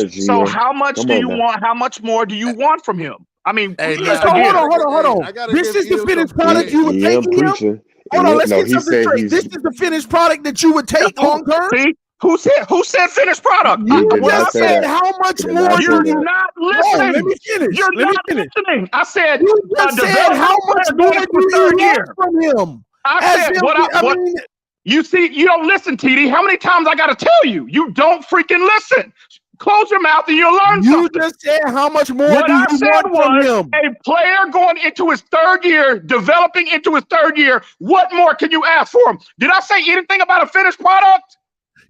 How much do you want? How much more do you want from him? I mean, hold on. This is the finished product you would take, Ian? Hold on, let's get something straight. This is the finished product that you would take long term? See? Who said finished product? You just said how much more you're not listening. Let me finish. You're not listening. I said you just said how much more do you want from him? I said what you see, you don't listen, TD. How many times I gotta tell you? You don't freaking listen. Close your mouth and you'll learn something. You just said how much more do you want from him? A player going into his third year, developing into his third year, what more can you ask for him? Did I say anything about a finished product?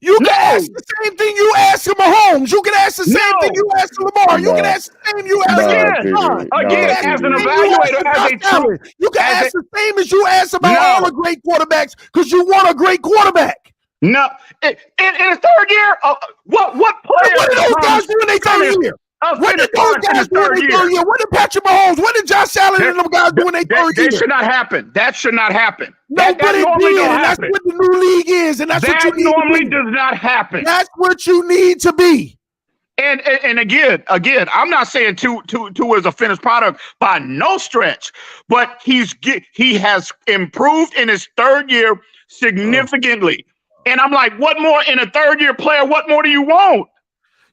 You can ask the same thing you ask to Mahomes. You can ask the same thing you ask to Lamar. You can ask the same you ask again as an evaluator, you can ask the same as you ask about all the great quarterbacks because you want a great quarterback. No, in his third year, what player? What did those guys do in their third year? What did those guys do in their third year? What did Patrick Mahomes? What did Josh Allen and them guys do in their third year? That should not happen. That should not happen. No, but it did, and that's what the new league is, and that's what you need normally does not happen. That's what you need to be. And again, I'm not saying two is a finished product by no stretch, but he has improved in his third year significantly. And I'm like, what more in a third year player? What more do you want?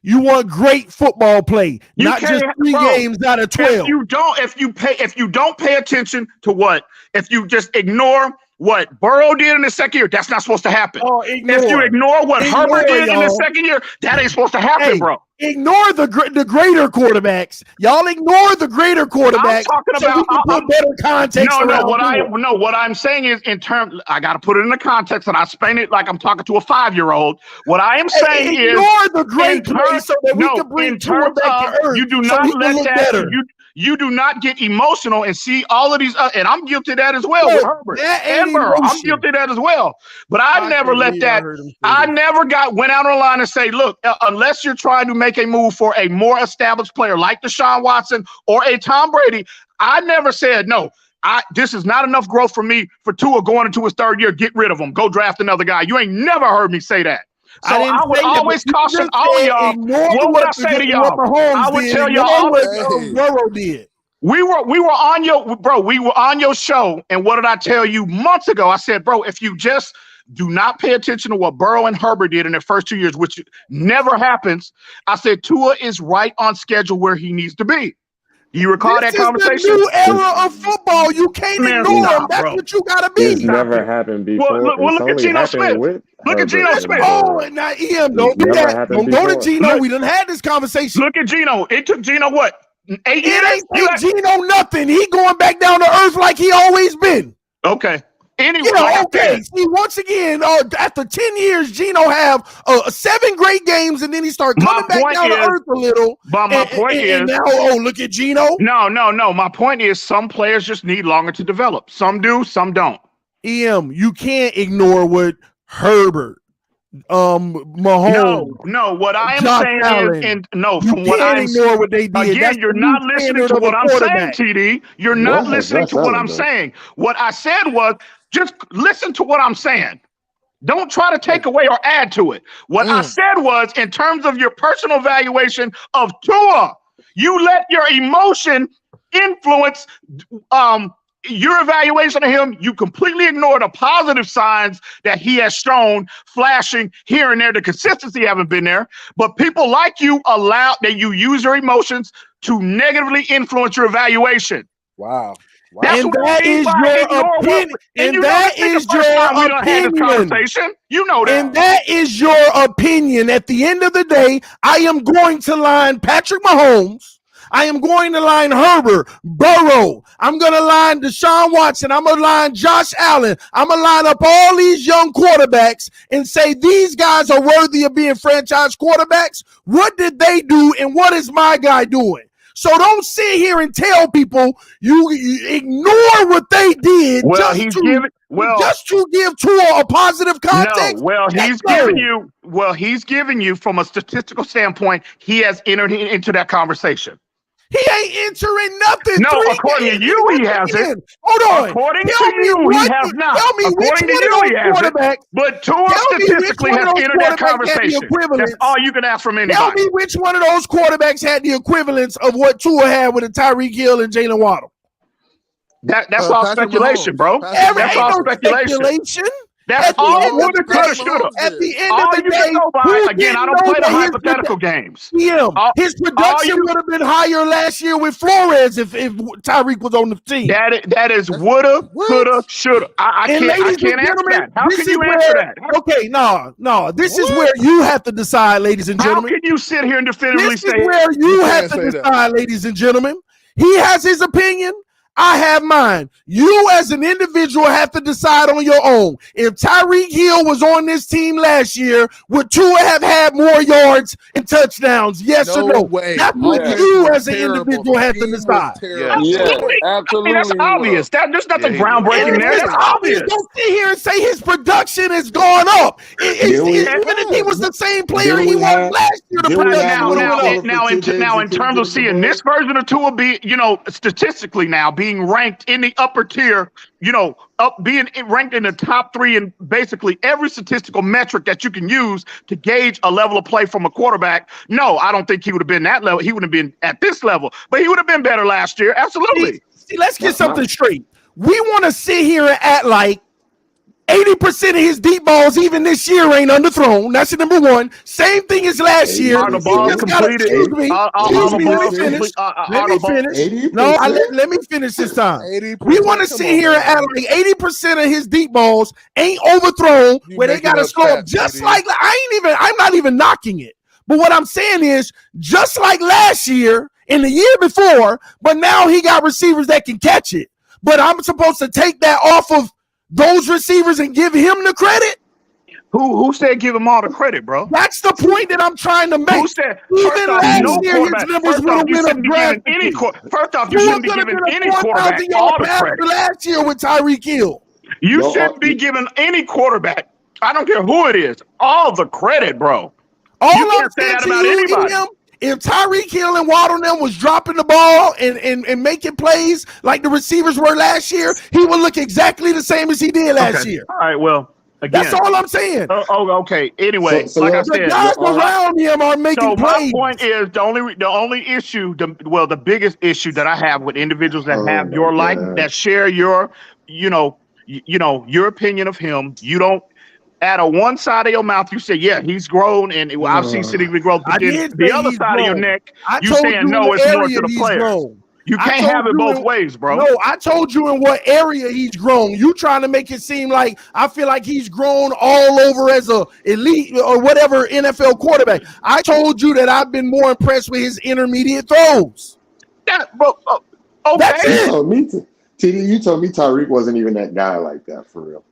You want great football play, not just 3 games out of 12. If you don't pay attention to if you just ignore what Burrow did in the second year, that's not supposed to happen. If you ignore what Herbert did in the second year, that ain't supposed to happen, bro. Ignore the greater quarterbacks. Y'all ignore the greater quarterbacks. I'm talking about put better context. What I'm saying is I got to put it in the context, and I explain it like I'm talking to a 5-year-old. What I am saying is ignore the great play so that we can bring Tua back to earth. You do not let that. You do not get emotional and see all of these, and I'm guilty of that as well. With Herbert and Burrow, I'm guilty of that as well. But I never let that. I never went out on the line and say, look, unless you're trying to make a move for a more established player like Deshaun Watson or a Tom Brady, I never said no. This is not enough growth for me for Tua going into his third year. Get rid of him. Go draft another guy. You ain't never heard me say that. So I would always caution all of y'all. What would I say to y'all? I would tell y'all what Burrow did. We were on your show, and what did I tell you months ago? I said, bro, if you just do not pay attention to what Burrow and Herbert did in their first 2 years, which never happens, I said Tua is right on schedule where he needs to be. Do you recall that conversation? This is the new era of football. You can't ignore them. That's what you gotta be. It's never happened before. Well, look at Geno Smith. Look at Geno Smith. Oh, and now Ian, don't do that. Don't go to Geno. We done had this conversation. Look at Geno. It took Geno what? 8 years? It ain't Geno nothing. He going back down to earth like he always been. Okay. Anyway, See, once again, after 10 years, Geno have 7 great games, and then he start coming back down to earth a little. But my point is, now, look at Geno. No. My point is, some players just need longer to develop. Some do, some don't. You can't ignore what Herbert, Mahomes. No. What I am Josh saying Allen. is, you from what I'm ignore what they did. Again, That's you're the not new listening standard to of what a I'm saying, quarterback. TD. You're not listening to what I'm saying. What I said was just listen to what I'm saying. Don't try to take away or add to it. What I said was, in terms of your personal valuation of Tua, you let your emotion influence your evaluation of him. You completely ignore the positive signs that he has shown, flashing here and there. The consistency haven't been there, but people like you allow that you use your emotions to negatively influence your evaluation. Wow. That's and what that is your opinion. And that is your opinion. You know that. And that is your opinion. At the end of the day, I am going to line Patrick Mahomes. I am going to line Herbert, Burrow. I'm going to line Deshaun Watson. I'm going to line Josh Allen. I'm going to line up all these young quarterbacks and say these guys are worthy of being franchise quarterbacks. What did they do, and what is my guy doing? So don't sit here and tell people you ignore what they did just to give Tua a positive context. No, he's giving you from a statistical standpoint, he has entered into that conversation. He ain't entering nothing. No, according to you, he hasn't. Hold on. According to you, he has not. Tell me According to you, he hasn't. But Tua statistically has entered that conversation. That's all you can ask from anybody. Tell me which one of those quarterbacks had the equivalence of what Tua had with a Tyreek Hill and Jalen Waddle. That's all speculation, bro. That's all speculation. That's all woulda, coulda, shoulda. At the end of the day, again, I don't play the hypothetical games. His production would have been higher last year with Flores if Tyreek was on the team. That is woulda, coulda, shoulda. I can't answer that. How can you answer that? Okay, no. This is where you have to decide, ladies and gentlemen. How can you sit here and definitively say this is where you have to decide, ladies and gentlemen. He has his opinion. I have mine. You as an individual have to decide on your own. If Tyreek Hill was on this team last year, would Tua have had more yards and touchdowns? Yes or no? Way. That's what you as an individual have to decide. Absolutely. That's obvious. There's nothing groundbreaking there. That's obvious. Don't sit here and say his production has gone up. Even if he was the same player he was last year, the production would have went up. Now, in terms of seeing this version of Tua be, statistically now being ranked in the upper tier, being ranked in the top 3 in basically every statistical metric that you can use to gauge a level of play from a quarterback. No, I don't think he would have been that level. He would have been at this level, but he would have been better last year. Absolutely. See, let's get something straight. We want to sit here and act like 80% of his deep balls, even this year, ain't underthrown. That's number one. Same thing as last year. Are the balls completed? Excuse me. Let me finish. No, let me finish this time. We want to sit here and act like 80% of his deep balls ain't overthrown, where they got to slow up. Just like I'm not even knocking it. But what I'm saying is, just like last year and the year before, but now he got receivers that can catch it. But I'm supposed to take that off of those receivers and give him the credit? Who said give him all the credit, bro? That's the point that I'm trying to make. Who said even last year his numbers would have been a draft? First off, you shouldn't be giving any quarterback all the credit. Last year with Tyreek Hill. You shouldn't be giving any quarterback, I don't care who it is, all the credit, bro. You can't say that about anybody. If Tyreek Hill and Waddle them was dropping the ball and making plays like the receivers were last year, he would look exactly the same as he did last year. All right, well, again. That's all I'm saying. Okay. Anyway, like I said, the guys around him are making plays. My point is the only issue, the biggest issue that I have with individuals that have your like, that share your, your opinion of him. You don't. Out of one side of your mouth, you say, yeah, he's grown, and I've seen significant growth. But then the other side of your neck, you saying, no, it's more to the players. You can't have it both ways, bro. No, I told you in what area he's grown. You trying to make it seem like I feel like he's grown all over as a elite or whatever NFL quarterback. I told you that I've been more impressed with his intermediate throws. Okay. That's it. TD, you told me Tyreek wasn't even that guy like that for real.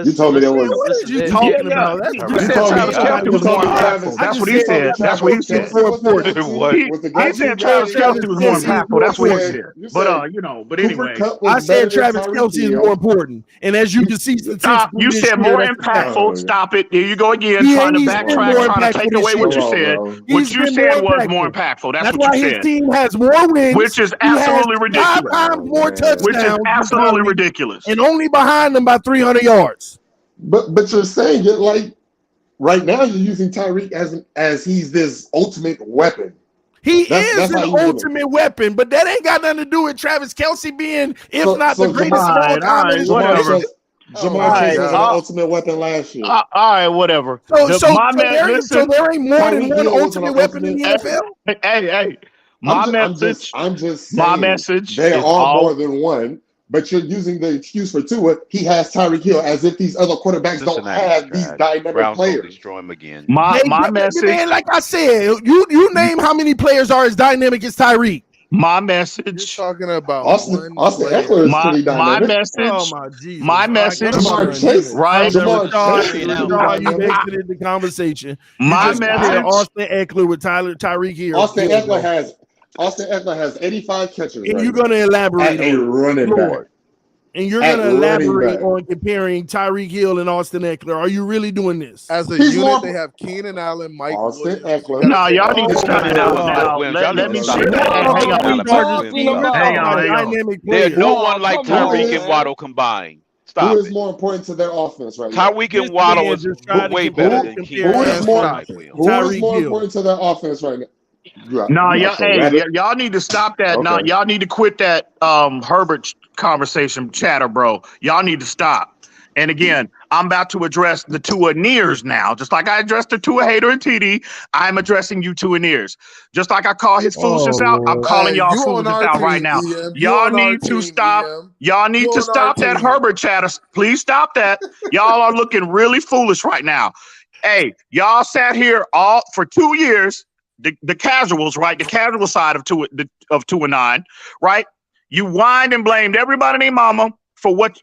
You told me there was. What are you talking about? You said Travis Kelce was more impactful. That's what he said. That's what he said. He said Travis Kelce was more impactful. That's what he said. But but anyway, I said Travis Kelce is more important. And as you can see, you said more impactful. Stop it. Here you go again, trying to backtrack, trying to take away what you said. What you said was more impactful. That's what you said. His team has more wins, which is absolutely ridiculous. 5 times more touchdowns, which is absolutely ridiculous, and only behind them by 300 yards. But you're saying it like right now you're using Tyreek as he's this ultimate weapon. He is an ultimate weapon, but that ain't got nothing to do with Travis Kelce being, if not the greatest of all time. Jamar Chase was an ultimate weapon last year. All right, whatever. So there ain't more than one ultimate weapon in the NFL. Hey. My message. They are more than one, but you're using the excuse for Tua. He has Tyreek Hill as if these other quarterbacks don't have these dynamic players. Destroy him again. My message. Man, like I said, you name how many players are as dynamic as Tyreek. My message. You're talking about Austin Eckler is pretty dynamic. My message. Oh my Jesus! My message. Jamar Chase, right? You exited the conversation. My message. Austin Eckler with Tyreek Hill. Austin Eckler has 85 catches. And you're going to elaborate on running back. And you're going to elaborate on comparing Tyreek Hill and Austin Eckler. Are you really doing this? As a unit, they have Keenan Allen, Mike Austin Williams. Eckler. No, y'all need to stop it out now. Let me see. Hang on. There's no one like Tyreek and Waddle combined. Stop. Who is more important to their offense right now? Tyreek and Waddle is way better than Keenan. Who is more important to their offense right now? No, y'all need to stop that. Okay. No, y'all need to quit that Herbert conversation chatter, bro. Y'all need to stop. And again, I'm about to address the Tua Nears now. Just like I addressed the Tua hater and TD, I'm addressing you Tua Nears. Just like I call his foolishness out, I'm calling y'all foolishness out right now. Y'all need to stop. Y'all need to stop that Herbert chatter. Please stop that. Y'all are looking really foolish right now. Hey, y'all sat here all for 2 years. The casuals, right? The casual side of 2 and 9, right? You whined and blamed everybody and their mama for what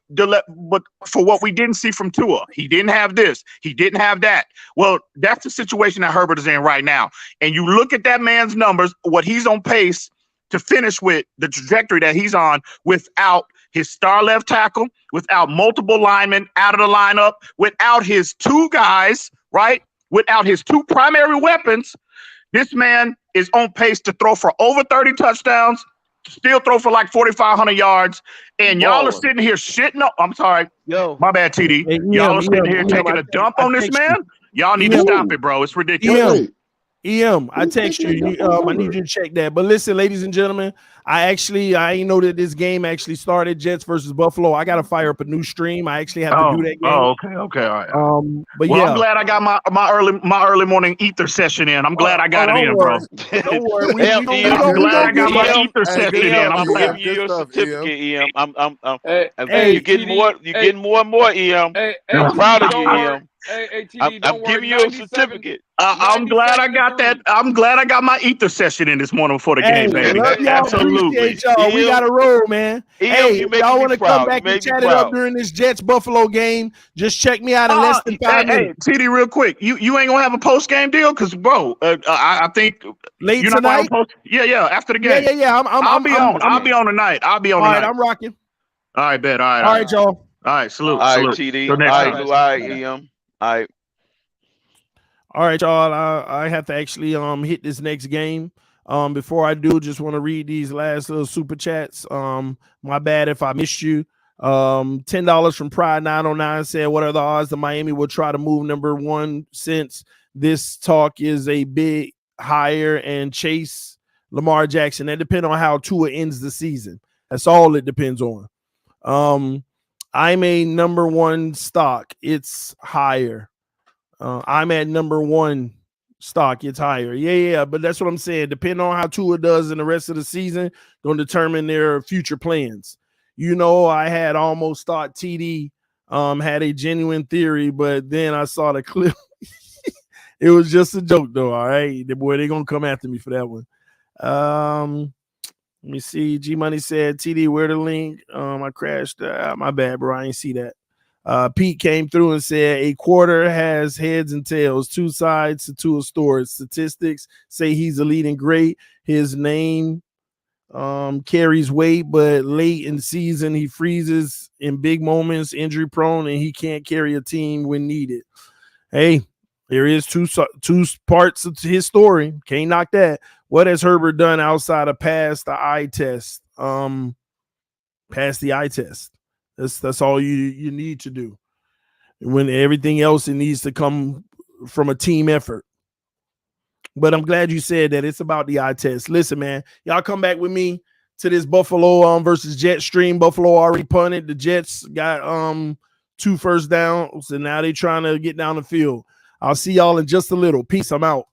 we didn't see from Tua. He didn't have this. He didn't have that. Well, that's the situation that Herbert is in right now. And you look at that man's numbers, what he's on pace to finish with, the trajectory that he's on without his star left tackle, without multiple linemen out of the lineup, without his 2 guys, right? Without his 2 primary weapons. This man is on pace to throw for over 30 touchdowns, still throw for like 4,500 yards, and y'all are sitting here shitting up. I'm sorry. My bad, TD. Y'all are sitting here taking a dump on this man. Y'all need to stop it, bro. It's ridiculous. EM, I text you. I need you to check that. But listen, ladies and gentlemen, I ain't know that this game actually started. Jets versus Buffalo. I got to fire up a new stream. I actually have to do that game. Okay, all right. But I'm glad I got my early morning ether session in. I'm glad I got it in, bro. Don't worry. I'm glad I got my ether session in. I'm giving you your certificate, EM. You're getting more. You're getting more and more, EM. I'm proud of you, EM. Hey, I'm giving you a certificate. I'm glad I got that. I'm glad I got my ether session in this morning before the game, baby. Absolutely. Y'all. We got to roll, man. Hey, if y'all want to come back and chat it up during this Jets Buffalo game, just check me out in less than 5 minutes. Hey, TD, real quick. You ain't gonna have a post game deal, because bro, I think late tonight. Yeah. After the game. Yeah. I'll be on tonight. I'll be on tonight. All right, I'm rocking. All right, bet. All right, y'all. All right, salute. All right, TD. All right, EM. All right, y'all. I have to actually hit this next game. Before I do, just want to read these last little super chats. My bad if I missed you. $10 from Pride 909 said, "What are the odds that Miami will try to move number 1 since this talk is a big higher and chase Lamar Jackson?" That depends on how Tua ends the season. That's all it depends on. I'm a number 1 stock. It's higher. I'm at number 1 stock. It's higher. Yeah. But that's what I'm saying. Depending on how Tua does in the rest of the season, going to determine their future plans. I had almost thought TD had a genuine theory, but then I saw the clip. It was just a joke, though. All right, they're going to come after me for that one. Let me see. G Money said, TD, where the link? I crashed. My bad, bro. I ain't see that. Pete came through and said a quarter has heads and tails, two sides to a story. Statistics say he's a leading great. His name carries weight, but late in the season he freezes in big moments, injury prone, and he can't carry a team when needed. Hey, there is two parts of his story. Can't knock that. What has Herbert done outside of pass the eye test? Pass the eye test. That's all you need to do. When everything else, it needs to come from a team effort. But I'm glad you said that it's about the eye test. Listen, man, y'all come back with me to this Buffalo versus Jets stream. Buffalo already punted. The Jets got 2 first downs, and now they're trying to get down the field. I'll see y'all in just a little. Peace. I'm out.